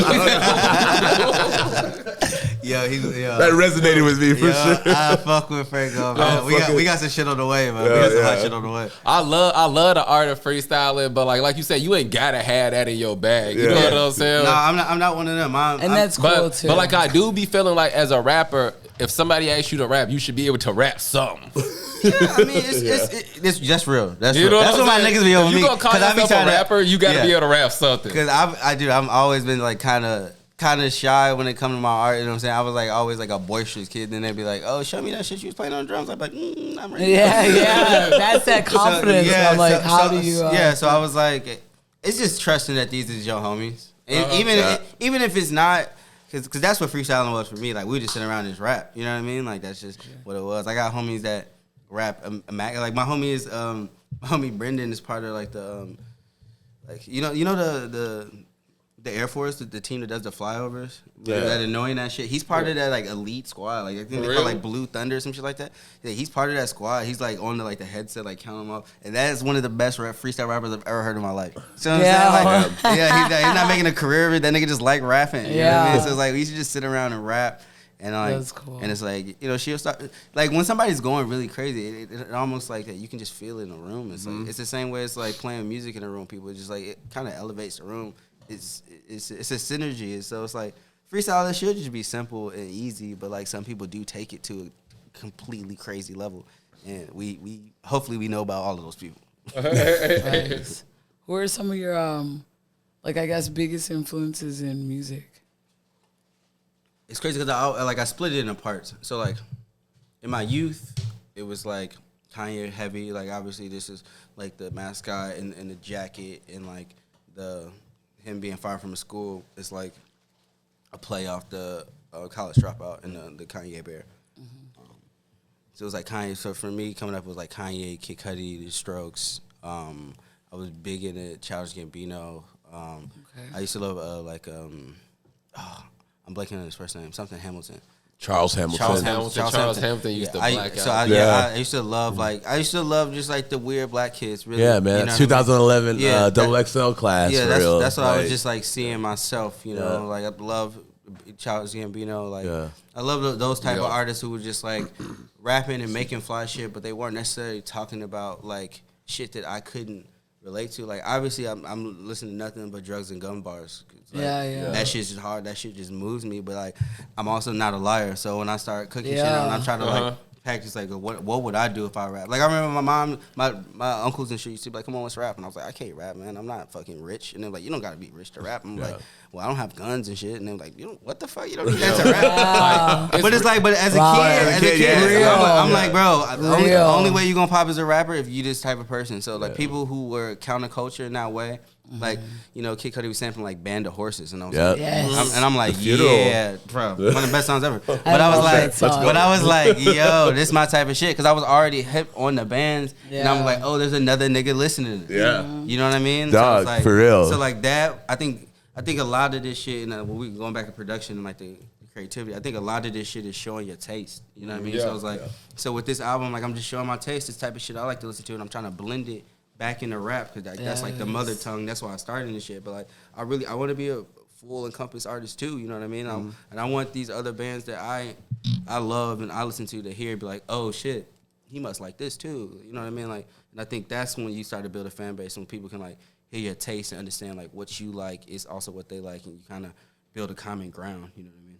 That resonated with me for sure.
I fuck with Franco, man. We got some shit on the way, man. We got some hot shit on the way.
I love the art of freestyling, but like you said, you ain't gotta have that in your bag. You know what I'm saying?
No, I'm not one of them.
That's cool too.
But like I do be feeling like as a rapper, if somebody asks you to rap, you should be able to rap something.
Yeah, I mean, that's real. That's real. That's what my niggas be over me.
If you gonna call yourself a rapper, you gotta be able to rap something.
Because I've always been like kind of shy when it comes to my art. You know what I'm saying? I was like always like a boisterous kid. Then they'd be like, "Oh, show me that shit you was playing on drums." I'm like, "I'm ready."
Yeah. That's that confidence. So, how do you?
So I was like, it's just trusting that these is your homies, and even if it's not. Cause that's what freestyling was for me. Like we would just sit around and just rap. You know what I mean? Like that's just what it was. I got homies that rap. Like my homie is my homie Brendan is part of like the like you know the Air Force, the team that does the flyovers, that annoying that shit. He's part of that like elite squad. Like I think they call like Blue Thunder or some shit like that. Yeah, he's part of that squad. He's like on the headset, like counting them up, and that is one of the best freestyle rappers I've ever heard in my life. So I'm saying, like, he's not making a career of it. That nigga just like rapping. You know what I mean? So it's like we should just sit around and rap. And like, that's cool. And it's like, you know, she'll start like when somebody's going really crazy, it almost like you can just feel it in the room. It's like it's the same way it's like playing music in a room. People just like it kind of elevates the room. It's a synergy. So it's like freestyle should just be simple and easy, but like some people do take it to a completely crazy level, and we hopefully we know about all of those people.
Nice. Who are some of your like I guess biggest influences in music?
It's crazy because I split it into parts. So like in my youth, it was like Kanye heavy. Like obviously this is like the Mascot and the jacket and like him being fired from a school is like a play off the College Dropout and the Kanye Bear. So it was like Kanye. So for me, coming up, it was like Kanye, Kid Cudi, The Strokes. I was big into Childish Gambino. I used to love I'm blanking on his first name, something Hamilton.
Charles Hamilton.
Charles Hamilton used to black out.
I used to love just like the weird black kids. Really,
Yeah, man.
You know
2011 double XL class.
Yeah,
for real.
that's what I was just like seeing myself. You know, like I love Childish Gambino. Like I love those type of artists who were just like rapping and making fly shit, but they weren't necessarily talking about like shit that I couldn't relate to. Like obviously, I'm listening to nothing but drugs and gun bars. Like, that shit's just hard. That shit just moves me. But like, I'm also not a liar. So when I start cooking shit out, and I'm trying to like practice like what would I do if I rap? Like I remember my mom, my uncles and shit used to be like, "Come on, let's rap." And I was like, "I can't rap, man. I'm not fucking rich." And they're like, "You don't gotta be rich to rap." I'm like, "Well, I don't have guns and shit." And they're like, "What the fuck? You don't need that to rap." But it's like, as a kid, I'm like, bro, the only way you gonna pop as a rapper if you this type of person. So like people who were counterculture in that way. Like, you know, Kid Cudi was sampling like Band of Horses, and I was like, I'm like, yeah, bro, one of the best songs ever. But I was like, yo, this is my type of shit, because I was already hip on the bands, and I was like, oh, there's another nigga listening to this. You know what I mean?
Dog,
so like,
for real.
So like that, I think a lot of this shit, and when we going back to production and like the creativity, I think a lot of this shit is showing your taste. You know what I mean? So I was like, so with this album, like I'm just showing my taste, this type of shit I like to listen to, and I'm trying to blend it back into rap, because that's like the mother tongue. That's why I started this shit. But like, I want to be a full encompass artist too. You know what I mean? And I want these other bands that I love and I listen to hear be like, oh shit, he must like this too. You know what I mean? Like, and I think that's when you start to build a fan base, when people can like hear your taste and understand like what you like is also what they like, and you kind of build a common ground. You know what I mean?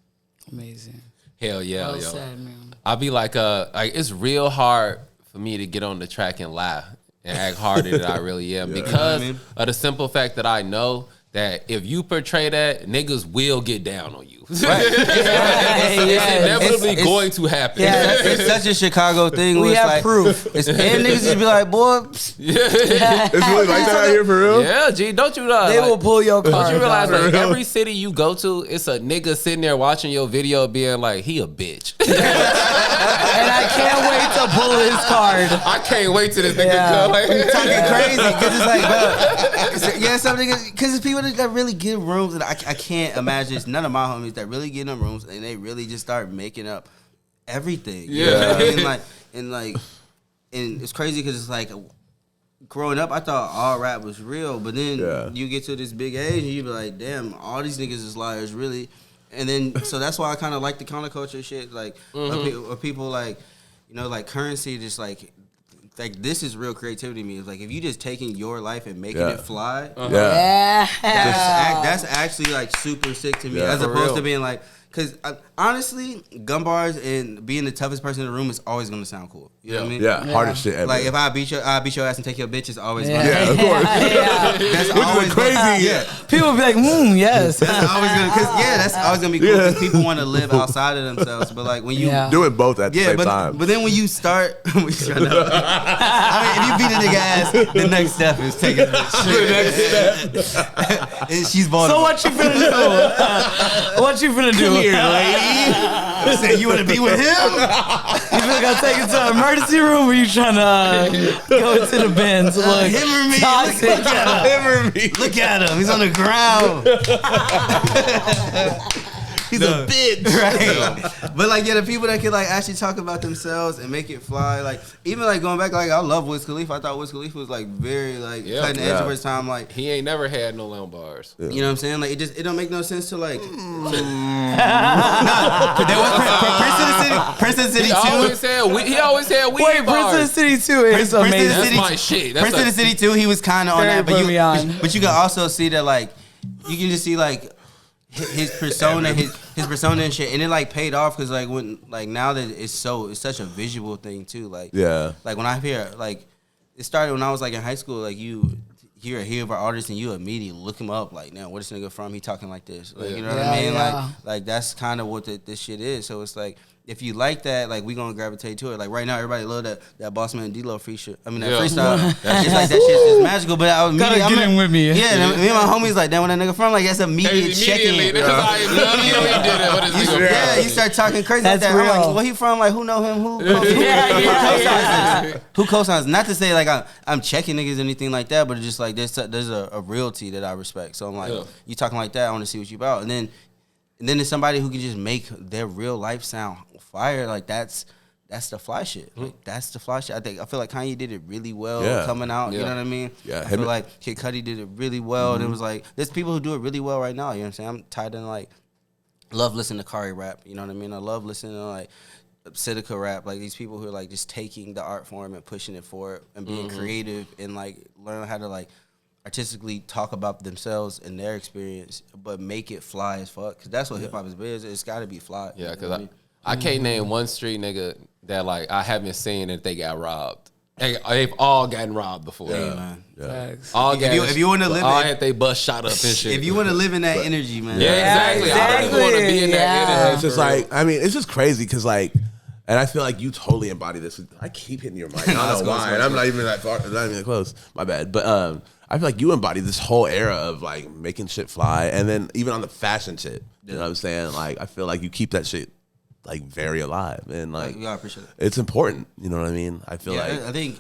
Amazing.
Hell yeah,
Well
yo.
said, man.
I'll be like it's real hard for me to get on the track and lie and act harder than I really am, because of the simple fact that I know that if you portray that, niggas will get down on you.
Right.
It's inevitably going to happen.
Yeah, it's such a Chicago thing.
We have
like,
proof.
And niggas just be like, boy.
It's really like that out here for real?
Yeah, G, don't you know?
They will pull your car.
Don't you realize like every city you go to, it's a nigga sitting there watching your video being like, he a bitch.
And I can't wait to pull his card.
I can't wait till this nigga come. Like,
Talking crazy, because it's like, bro, some niggas, because it's people that really get rooms, and I can't imagine. It's none of my homies that really get in them rooms and they really just start making up everything. You know what I mean? And it's crazy because it's like, growing up, I thought all rap was real, but then you get to this big age and you be like, damn, all these niggas is liars, really. And then, so that's why I kind of like the counterculture shit, like, of people like, you know, like Currency, just like this is real creativity to me. It's like, if you just taking your life and making it fly, that's actually like super sick to me, as opposed to being like, because honestly, gun bars and being the toughest person in the room is always going to sound cool. You know what I mean?
Yeah, hardest shit ever.
Like, if I beat your ass and take your bitch, is always going to
of course.
That's always
crazy.
People be like, yes.
That's always going to, that's always going to be cool, because people want to live outside of themselves. But like, when you
doing both at the same time.
But then when you start, I mean, if you beat a nigga ass, the next step is taking the next step. And she's vulnerable.
So what you finna do? What you finna do?
Here, lady. Say, you want to be with him?
You feel like I take it to an emergency room, or you trying to go into the bins? Look,
him or me?
toxic.
Look at him. Him or me? Look at him. He's on the ground. He's a bitch. Right. But like, the people that can like actually talk about themselves and make it fly. Like, even like going back, like, I love Wiz Khalifa. I thought Wiz Khalifa was like very like cutting edge of his time. Like,
he ain't never had no long bars.
You know what I'm saying? Like, it don't make no sense to like. There was Prince of the City 2.
He always had weed
Wait,
bars.
Prince of the City 2 is amazing.
That's my shit.
Prince of the City 2, he was kind of on that,
put me on.
but you can also see that, like, you can just see like his persona, his persona and shit, and it like paid off, because like, when like now that it's such a visual thing too. Like, like when I hear, like, it started when I was like in high school. Like, you hear of our artist and you immediately look him up. Like, now, where this nigga from? He talking like this. Like, you know what I mean? Like that's kind of what this shit is. So it's like, if you like that, like we gonna gravitate to it. Like right now, everybody love that Boss Man D-Lo freestyle. I mean that freestyle. It's like that shit is magical. But I was
Gotta get in with me.
Yeah, me and my homies like that when that nigga from like that's immediate check-in. You start talking crazy like that.
Real.
I'm like, where he from? Like who know him? Who? Who co-signs? Not to say like I'm checking niggas or anything like that, but it's just like there's a realty that I respect. So I'm like, you talking like that? I want to see what you about. And then there's somebody who can just make their real life sound fire. Like that's the fly shit. Like, that's the fly shit. I feel like Kanye did it really well coming out. You know what I mean? Yeah. I feel like Kid Cudi did it really well. And it was like there's people who do it really well right now. You know what I'm saying? I'm tied in like love listening to Kari rap. You know what I mean? I love listening to like Sidica rap. Like these people who are like just taking the art form and pushing it forward and being creative and like learn how to like artistically talk about themselves and their experience, but make it fly as fuck. Cause that's what hip hop is. It's got to be fly.
Yeah, cause I can't name one street nigga that like I haven't seen that they got robbed. They've all gotten robbed before.
Yeah, man.
Yeah.
All
if you want to live,
all had they bus shot up and shit.
If you want to live in that energy, man.
Yeah, exactly. I really want to be in that energy.
It's just like it's just crazy because like. And I feel like you totally embody this. I keep hitting your mic. I don't know why. And I'm not even that far. Not even that close. My bad. But I feel like you embody this whole era of like making shit fly, and then even on the fashion shit. You know what I'm saying? Like I feel like you keep that shit like very alive, and like
I appreciate it.
It's important. You know what I mean? I feel like
I mean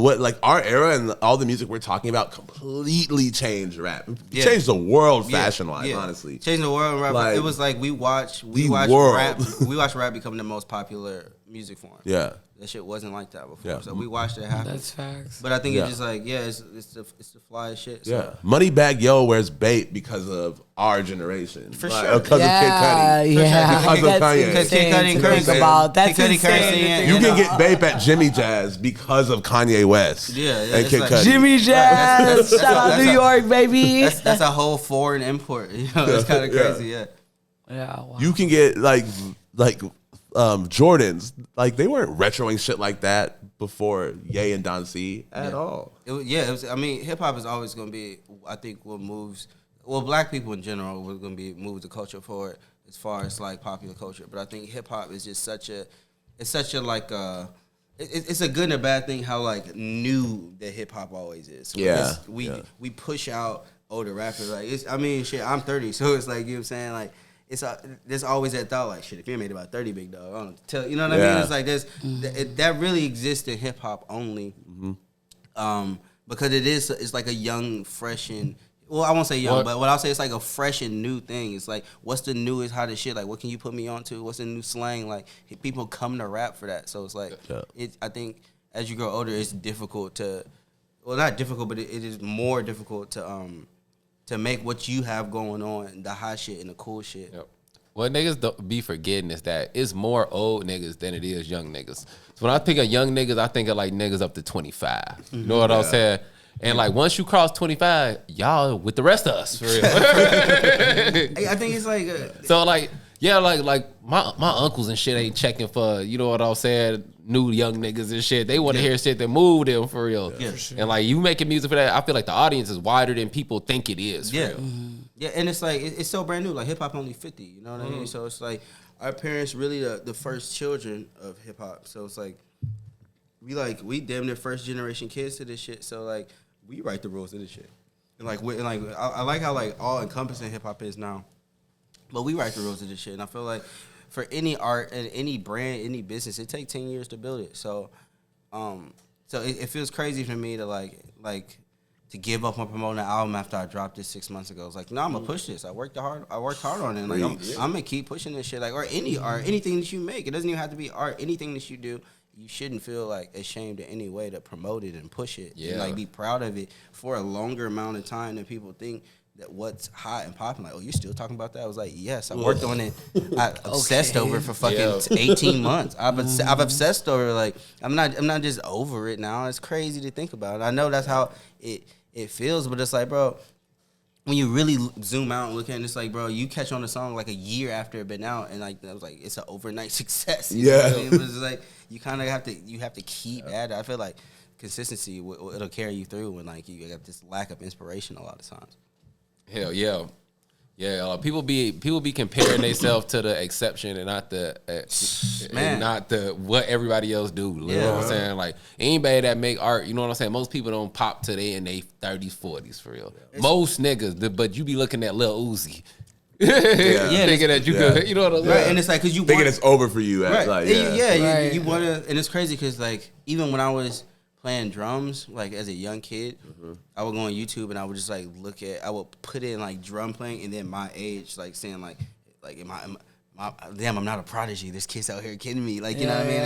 what like our era and all the music we're talking about completely changed rap. Changed the world fashion wise. Honestly,
changed the world rap.
Like,
it was like we watched rap. We watched rap become the most popular music form.
Yeah.
That shit wasn't like that before. So we watched it happen.
That's facts.
But I think it's just like, it's the fly shit. So.
Yeah. Moneybagg Yo wears bait because of our generation.
For sure.
Because of Kid Cudi.
Yeah.
Because of Kanye.
Because Kid Cudi and Currency.
That's insane.
You can get bape at Jimmy Jazz because of Kanye West. And Kid Cudi.
Jimmy Jazz. Shout out New York, baby.
That's a whole foreign import. You know, it's kind of crazy, Yeah,
wow.
You can get like Jordans, like they weren't retroing shit like that before Ye and Don C at all.
It was, I mean, hip hop is always going to be, I think, what moves. Well, black people in general was going to be move the culture forward as far as like popular culture. But I think hip hop is just such a like it's a good and a bad thing how like new that hip hop always is. We push out older rappers. Like shit. I'm 30, so it's like, you know what I'm saying, like. There's always that thought like, shit, if you made about 30, big dog, I don't tell you know what I mean. It's like that really exists in hip hop only, because it's like a young, fresh and I won't say young, but what I'll say it's like a fresh and new thing. It's like what's the newest, hottest shit? Like what can you put me onto? What's the new slang? Like people come to rap for that. So it's like I think as you grow older, it's difficult to, well not difficult, but it is more difficult to make what you have going on, the hot shit and the cool shit.
Yep. What niggas don't be forgetting is that it's more old niggas than it is young niggas. So when I think of young niggas, I think of like niggas up to 25. You know what I'm saying? And like once you cross 25, y'all with the rest of us for real.
I think it's like
so like like my uncles and shit ain't checking for, you know what I'm saying, new young niggas and shit. They want to hear shit that move them for real. Yeah, sure. And like you making music for that, I feel like the audience is wider than people think it is. For real.
Yeah, and it's like it's so brand new. Like hip hop only 50. You know what I mean? So it's like our parents really the first children of hip hop. So it's like we damn near first generation kids to this shit. So like we write the rules of this shit. And like I like how like all encompassing hip hop is now. But we write the rules of this shit, and I feel like for any art and any brand, any business, it takes 10 years to build it. So, it feels crazy for me to like to give up on promoting an album after I dropped it 6 months ago. It's like, no, I'm gonna push this. I worked hard on it. Like, I'm gonna keep pushing this shit. Like, or any art, anything that you make. It doesn't even have to be art. Anything that you do, you shouldn't feel like ashamed in any way to promote it and push it. Yeah. And like be proud of it for a longer amount of time than people think. That what's hot and popping, like, oh, you're still talking about that? I was like, yes, I worked on it. I obsessed over it for fucking 18 months. I've obsessed over it. Like, I'm not just over it now. It's crazy to think about it. I know that's how it feels, but it's like, bro, when you really zoom out and look at it, it's like, bro, you catch on the song like a year after it been out, and like I was like, it's an overnight success. You know what I mean? But it's like you kind of have to keep at it. I feel like consistency it'll carry you through when like you got this lack of inspiration a lot of times.
Hell yeah. Yeah, people be comparing themselves to the exception and not the what everybody else do. You know what I'm saying? Like anybody that make art, you know what I'm saying? Most people don't pop till they in their 30s, 40s for real. Most niggas, but you be looking at Lil Uzi. Thinking that you could, you know what I'm saying?
Right, and it's like because you
thinking it's over for you.
Right.
Like,
you want to, and it's crazy because like even when I was playing drums, like as a young kid, I would go on YouTube and I would just like I would put in like drum playing and then my age, like saying like am I damn, I'm not a prodigy. There's kids out here kidding me, like you know what I mean?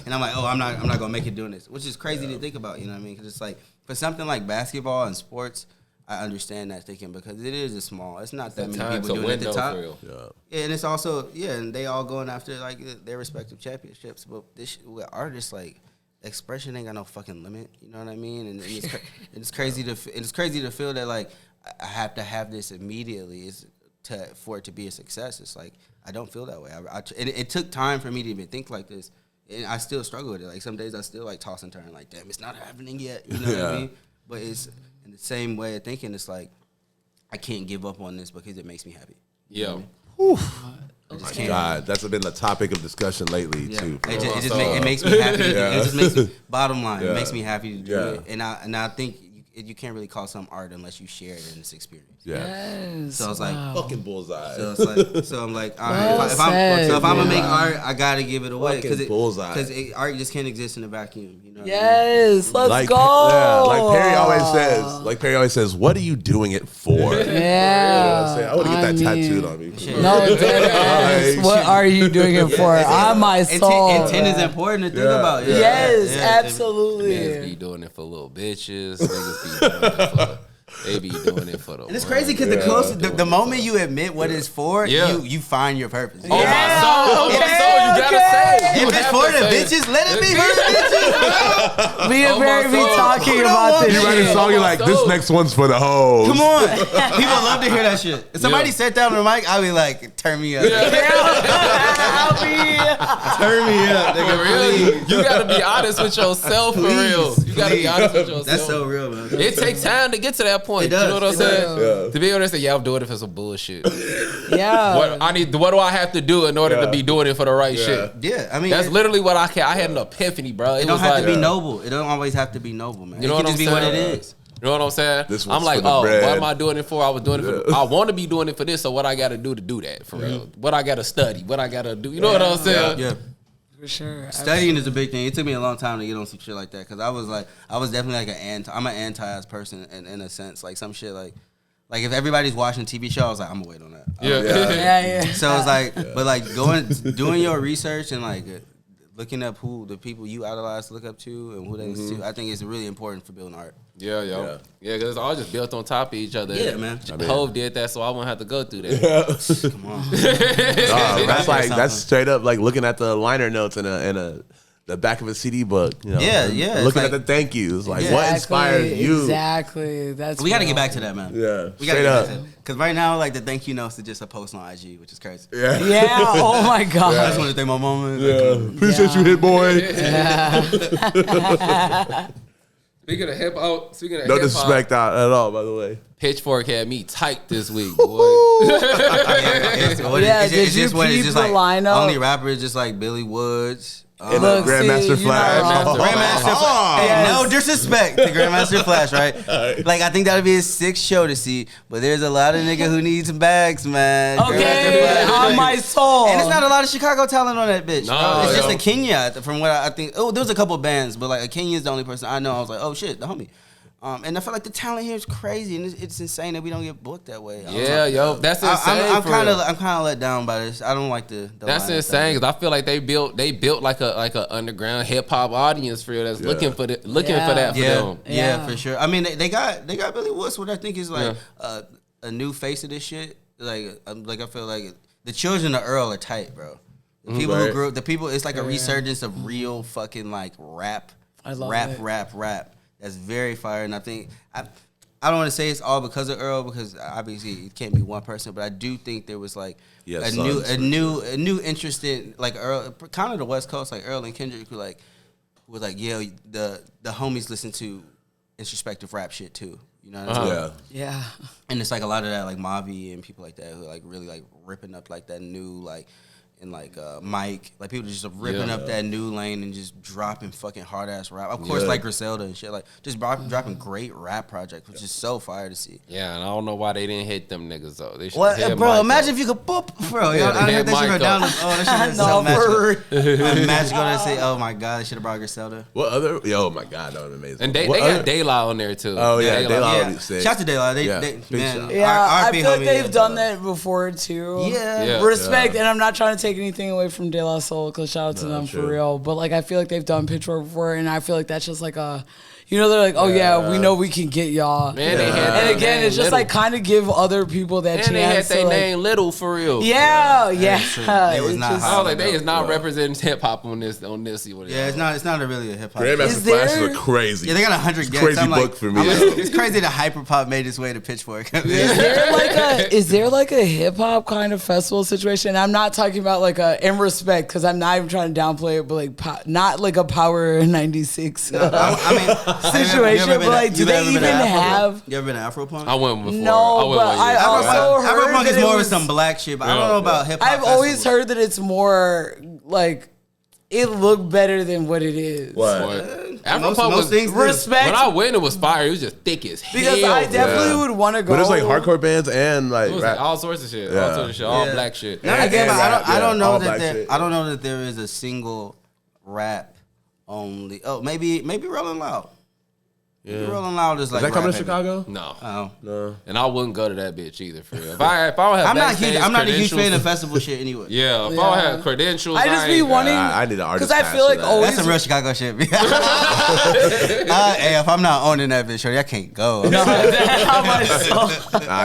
And I'm like, oh, I'm not gonna make it doing this, which is crazy to think about, you know what I mean? Because it's like for something like basketball and sports, I understand that thinking because it is it's not that many people doing it at the top. And it's also and they all going after like their respective championships, but this with artists like. Expression ain't got no fucking limit, you know what I mean? And it's crazy to feel that like I have to have this immediately for it to be a success. It's like I don't feel that way. It took time for me to even think like this, and I still struggle with it. Like some days I still like toss and turn, like damn, it's not happening yet. You know what I mean? But it's in the same way of thinking. It's like I can't give up on this because it makes me happy. You know what I mean?
Oh my God, that's been the topic of discussion lately too.
It makes me happy. It just makes me, bottom line, it makes me happy to do it. And I think you can't really call something art unless you share it in this experience.
Yes.
So it's like
fucking bullseye.
So it's like I'm like, all right, if I'm gonna make art, I gotta give it away because art just can't exist in a vacuum. You know?
Yes, let's go.
Yeah, like Perry always says, what are you doing it for?
Yeah,
I want to get that tattooed on me.
No, dead ass. What are you doing it for? On my soul.
Intent is important to think about.
Yes, absolutely.
Niggas be doing it for little bitches. Niggas be doing it for. They be doing it for the.
And it's crazy because the moment you admit what it's for, you find your purpose.
Oh my soul, you gotta say.
If it's for the bitches, let it be for the bitches.
Me and Barry be talking about this.
You write a song, you're like, this next one's for the hoes.
Come on, people love to hear that shit. If somebody sat down on the mic, I'll be like, turn me up. Turn me up, nigga.
Really, you gotta be honest with yourself for real. You gotta be honest with yourself.
That's so real, man.
It takes time to get to that point.
It does.
You know what I'm saying? To be honest, I'm doing it for some bullshit.
Yeah.
What do I have to do in order to be doing it for the right shit?
Yeah, I mean
that's literally what I had an epiphany, bro.
It don't have to be noble. It don't always have to be noble, man.
You know
it can just be what it is.
You know what I'm saying? I'm like, what am I doing it for? I was doing it for. I want to be doing it for this. So what I got to do that for real? What I got to study? What I got to do? You know what I'm saying?
Yeah.
For sure.
Studying is a big thing. It took me a long time to get on some shit like that because I was definitely like I'm an anti-ass person in a sense. Like some shit like if everybody's watching a TV show, I was like, I'm gonna wait on that.
Yeah.
So it's like, but like doing your research and like looking up who the people you idolize look up to and who they listen to, I think it's really important for building art.
Yeah, because it's all just built on top of each other.
Yeah, man.
Hov did that, so I won't have to go through that.
Come on.
That's straight up like looking at the liner notes in the back of a CD book. You know, looking at the thank yous, like what inspires you.
Exactly.
We got to get back to that, man.
Yeah,
we got to get back to that. Because right now, like the thank you notes are just a post on IG, which is crazy.
Yeah. Oh my god.
I just want to thank my mama.
Appreciate you, hit boy.
Speaking of hip hop,
no disrespect at all, by the way.
Pitchfork had me tight this week, boy.
It's just the lineup?
Only rapper is just like Billy Woods.
And Grandmaster Flash.
Grandmaster Flash. No disrespect to Grandmaster Flash, right? Like, I think that would be a sick show to see, but there's a lot of nigga who needs some bags, man.
Okay, on my soul.
And it's not a lot of Chicago talent on that bitch, bro. It's just a Kenya, from what I think. Oh, there was a couple bands, but like a Kenya is the only person I know. I was like, oh shit, the homie. And I feel like the talent here is crazy, and it's insane that we don't get booked that way.
That's insane.
I'm kind of let down by this. I don't like the
that's insane because I feel like they built like a underground hip hop audience for real that's looking for that for them.
Yeah, for sure. I mean, they got Billy Woods, what I think is like a new face of this shit. Like I feel like the children of Earl are tight, bro. The people who grew up, it's like a resurgence of real fucking like rap.
I love
rap. That's very fire, and I think I don't want to say it's all because of Earl because obviously it can't be one person, but I do think there was like a new interest in like Earl, kind of the West Coast, like Earl and Kendrick, who was like the homies listen to introspective rap shit too. You know what I mean?
Yeah.
And it's like a lot of that, like Mavi and people like that who like really like ripping up like that new like. And like Mike, like people just ripping up that new lane and just dropping fucking hard ass rap. Of course, like Griselda and shit, like just dropping great rap projects, which is so fire to see.
Yeah, and I don't know why they didn't hit them niggas though. They should
bro,
Mike,
imagine
though.
if you could boop, bro.
Yeah,
I heard that shit go down.
Mike
Oh, that shit is so magical. Magical to say, oh my god, they should have brought Griselda.
What other? Oh my god, that would be amazing.
And they got De La on there too.
Oh yeah, De La
Yeah,
would be sick.
shout out to De La.
Yeah,
They
big
man,
shout.
I
RP
feel like
homie,
they've done that before too.
Yeah.
Respect, and I'm not trying to take anything away from De La Soul, because shout out to them for real. But like, I feel like they've done Pitchfork before, and I feel like that's just like a, you know, they're like, oh yeah, we know we can get y'all.
Man, they had
and again, it's just like kind of give other people that chance.
And they had their
like,
name Little for real.
Yeah.
They was not
I was like, they is not representing hip hop on this.
Yeah, it's not really a hip hop.
Grandmaster Flash is crazy.
Yeah, they got 100 guests.
Crazy
I'm
book
like,
for me.
It's crazy that hyperpop made its way to Pitchfork.
Is there like a hip hop kind of festival situation? I'm not talking about like a in respect, because I'm not even trying to downplay it, but like not like a Power 96 situation. But like, do they even have?
You ever been to Afropunk?
I went before.
No, but I also heard
Afropunk
that
is more
it
of some black shit. But I don't know about hip hop.
I've always heard that it's more like it looked better than what it is.
Afropunk was
things
respect.
When I went, it was fire. It was just thick as hell.
Because I definitely would want to go.
But it's like hardcore bands and like,
it was
rap.
like all sorts of shit. All sorts of shit. All black shit.
I don't know
all
that
black
there.
shit.
I don't know that there is a single rap only. Oh, maybe Rolling Loud. Yeah. Rolling Loud is like.
Is that coming to
heavy.
Chicago?
No.
Oh.
No.
And I wouldn't go to that bitch either for real. If I don't have
I'm not a huge fan
credentials-
of festival shit anyway.
Yeah, if I don't have credentials,
I just be wanting.
I need an artist.
Because I feel like always.
That's some real Chicago shit. Hey, if I'm not owning that bitch, shorty, I can't go.
Nah,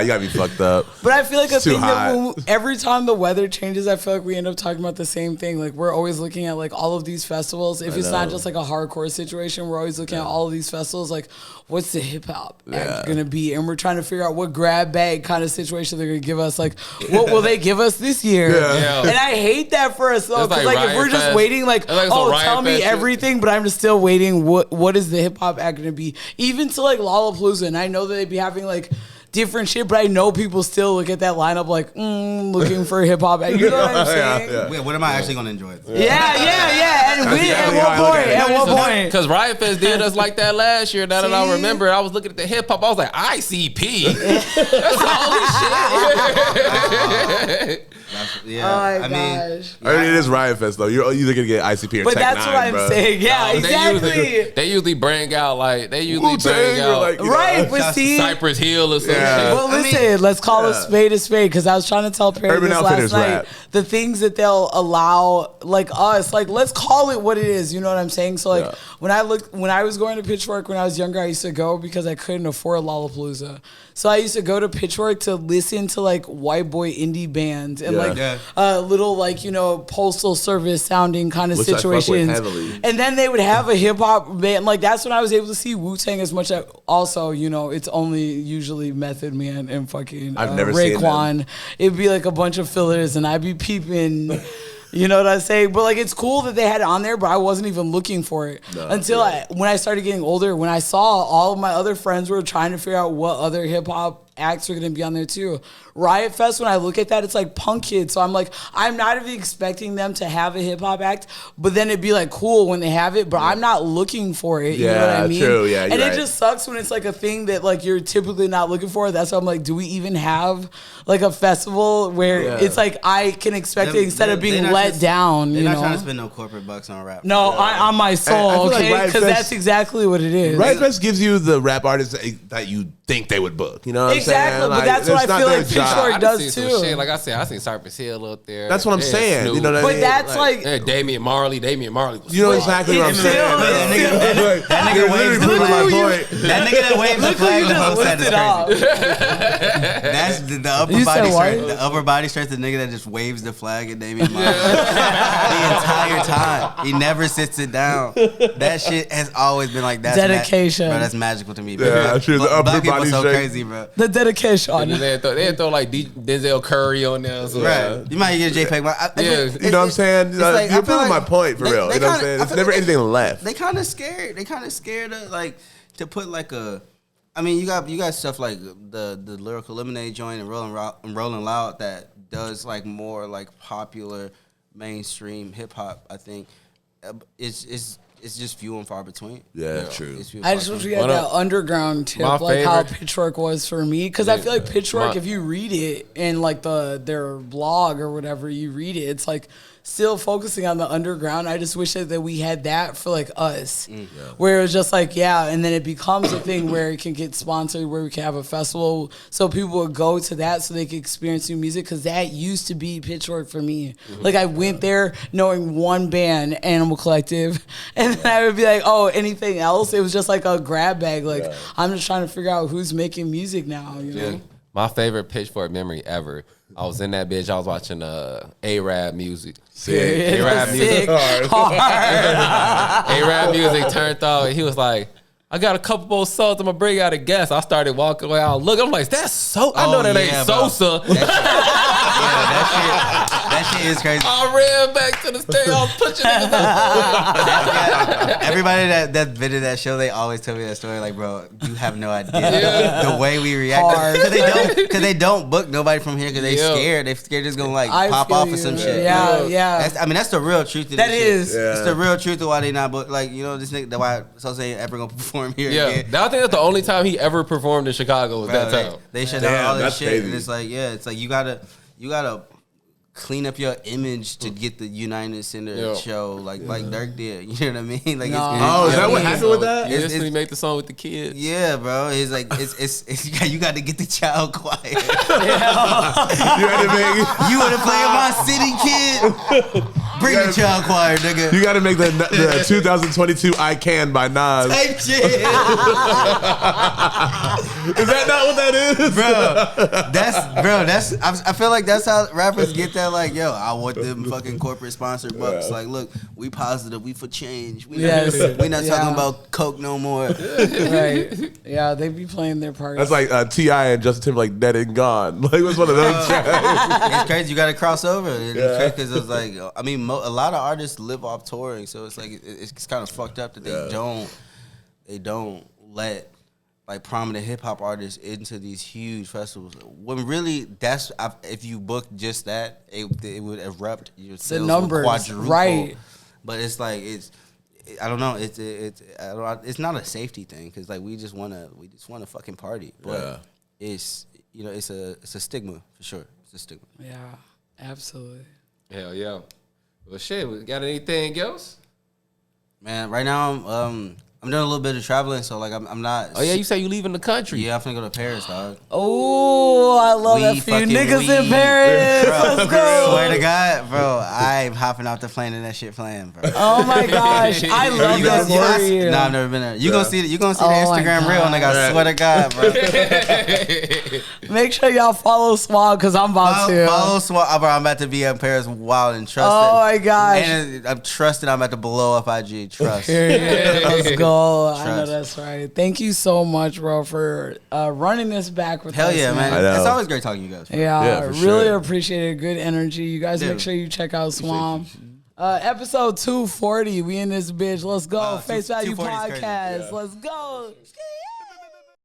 you gotta be fucked up.
But I feel like
It's
a
too
thing that
hot.
every time the weather changes, I feel like we end up talking about the same thing. Like, we're always looking at like all of these festivals. If it's not just like a hardcore situation, we're always looking at all of these festivals. Like, what's the hip hop act gonna be? And we're trying to figure out what grab bag kind of situation they're gonna give us. Like, what will they give us this year?
Yeah.
And I hate that for us though,
It's
because
like
like if we're
Riot
just
Fest.
waiting, like,
It's like some
oh,
Riot
tell me
Fest shit.
everything, but I'm just still waiting. What is the hip hop act gonna be? Even to like Lollapalooza, and I know that they'd be having like different shit, but I know people still look at that lineup like, looking for hip hop. You know what I'm saying?
Wait, what am I actually gonna enjoy?
Yeah. And we, at
exactly how I look at it.
at what point?
Because Riot Fest did us like that last year. Now that I remember, I was looking at the hip hop. I was like, ICP. That's all this shit.
Yeah,
Oh my
I mean,
gosh.
I mean, it is Riot Fest though. You're either gonna get ICP or
But
Tech
that's
9,
what I'm
bro.
saying. Yeah, exactly.
They usually bring out like
Wu-Tang or like, you know,
Right, but see,
Cypress Hill or some
Yeah.
shit.
well, listen, let's call a spade, because I was trying to tell Perry
Urban
this
Outfitters
last night.
rap.
The things that they'll allow, like us, like let's call it what it is. You know what I'm saying? So like when I was going to Pitchfork when I was younger, I used to go because I couldn't afford Lollapalooza. So I used to go to Pitchfork to listen to like white boy indie bands and little like, you know, postal service sounding kind of
Which I fuck with
situations.
heavily.
And then they would have a hip hop band. Like that's when I was able to see Wu-Tang as much as also, you know, it's only usually Method Man and fucking
I've never seen
Raekwon. It'd be like a bunch of fillers and I'd be peeping. You know what I'm saying? But like, it's cool that they had it on there, but I wasn't even looking for it until when I started getting older, when I saw all of my other friends were trying to figure out what other hip hop acts are going to be on there too. Riot Fest, when I look at that, it's like punk kids. So I'm like, I'm not even expecting them to have a hip hop act, but then it'd be like cool when they have it, but I'm not looking for it. You know what I mean?
True. Yeah,
and it just sucks when it's like a thing that like you're typically not looking for. That's why I'm like, do we even have like a festival where it's like I can expect it instead of being let down?
They're
You
not
know?
trying to spend no corporate bucks on rap.
No, on my
I
soul,
feel like
okay?
Riot
Because
Fest-
that's exactly what it is.
Riot Fest gives you the rap artists that you think they would book. You know what I'm saying?
Exactly, but that's what
it's
I
not
feel
their
like
job.
Pitchfork
I
does
seen some
too.
shit. Like I said, I seen Cypress Hill up there.
That's what I'm saying.
Snoop.
You know what I mean?
But that's like
Yeah, Damian Marley. Was
You know exactly what I'm saying.
That nigga waves the
my
flag.
point.
That nigga that waves the
look who
flag
you
the
just
most that is
listed off.
crazy. That's the upper
You
body
said what?
strength. The upper body strength. The nigga that just waves the flag at Damian Marley the entire time. He never sits it down. That shit has always been like that.
Dedication.
Bro, that's magical to me.
Yeah, sure, the upper
Black people are
body
so
strength.
crazy, bro.
The dedication.
They'd throw like Denzel Curry on there. So
Right. You might get a JPEG, but
You know what I'm saying?
it's like, I
You're
feel
proving
like
my point for
they-
real.
they
You know what I'm
kinda-
saying?
I
It's
feel
never
like
anything left.
They kind of scared. They kind of scared of like to put like a I mean, you got stuff like the Lyrical Lemonade joint and Rolling Loud that does like more like popular mainstream hip hop. I think it's just few and far between.
Yeah, true.
I just wish we had that underground tip, like how Pitchfork was for me. Because I feel like Pitchfork, if you read it in like their blog or whatever, you read it, it's like still focusing on the underground. I just wish that we had that for like us, where it was just like, and then it becomes a thing where it can get sponsored, where we can have a festival, so people would go to that so they could experience new music, because that used to be Pitchfork for me. Like I went there knowing one band, Animal Collective, and then I would be like, oh, anything else? It was just like a grab bag. Like I'm just trying to figure out who's making music now, you know?
My favorite Pitchfork memory ever. I was in that bitch. I was watching A-Rap music. A-Rap music. A-Rap music turned off. He was like, I got a couple more songs. I'm going to bring out a guest. I started walking around. Look, I'm like, that's so. I know that ain't Sosa.
That shit is crazy.
I ran back to the stage. I was pushing niggas.
Everybody that's been to that show, they always tell me that story. Like, bro, you have no idea the way we react. Because they don't book nobody from here because they scared. They're scared it's going to like pop off or some shit.
Yeah.
That's the real truth of
that.
That
is.
It's the real truth of why they not book. Like, you know, this nigga, why Sosa ain't ever going to perform here again.
I think that's the only time he ever performed in Chicago was that time.
They shut down all this shit. Crazy. And it's like, it's like you gotta clean up your image to get the United Center show like Dirk did. You know what I mean? Like,
is that what happened with that?
It's when he made the song with the kids.
Yeah, bro. It's like it's you got to get the child quiet. You want to play in my city, kid? Bring the child choir, nigga.
You got to make the 2022 I Can by Nas.
Type shit.
Is that not what that is?
I feel like that's how rappers get that, like, yo, I want them fucking corporate sponsored bucks. Like, look, we positive, we for change. We not talking about Coke no more.
Right. Yeah, they be playing their part.
That's like T.I. and Justin Timberlake, Dead and Gone. Like, it was one of those tracks.
It's crazy. You got to cross over. It's crazy because it's like, I mean, a lot of artists live off touring, so it's like it's kind of fucked up that they don't let like prominent hip hop artists into these huge festivals. When really if you book just that, it would erupt. Your sales
the numbers,
quadruple.
Right?
But it's like I don't know. It's not a safety thing because like we just want to fucking party. But it's it's a stigma for sure. It's a stigma.
Yeah, absolutely.
Hell yeah. Well, shit, we got anything else?
Man, right now I'm doing a little bit of traveling, so like I'm not.
Oh yeah, you say you leaving the country?
Yeah, I'm finna go to Paris, dog.
Oh, I love that for you niggas in Paris.
Bro,
Let's go.
Swear to God, bro, I'm hopping off the plane and that shit playing, bro.
Oh my gosh, I love that for you.
Nah, I've never been there. You gonna see the Instagram reel, nigga. I swear to God, bro.
Make sure y'all follow SWAM because I'm about to.
Follow SWAM, bro. I'm about to be in Paris wild and trusted.
Oh my gosh.
And I'm trusted. I'm about to blow up IG. Trust.
Let's go. I know that's right. Thank you so much, bro, for running this back with us.
Hell yeah, man. It's always great talking to you guys.
Yeah, really appreciate it. Good energy. You guys make sure you check out SWAM. Episode 240. We in this bitch. Let's go. Face Value Podcast. Let's go.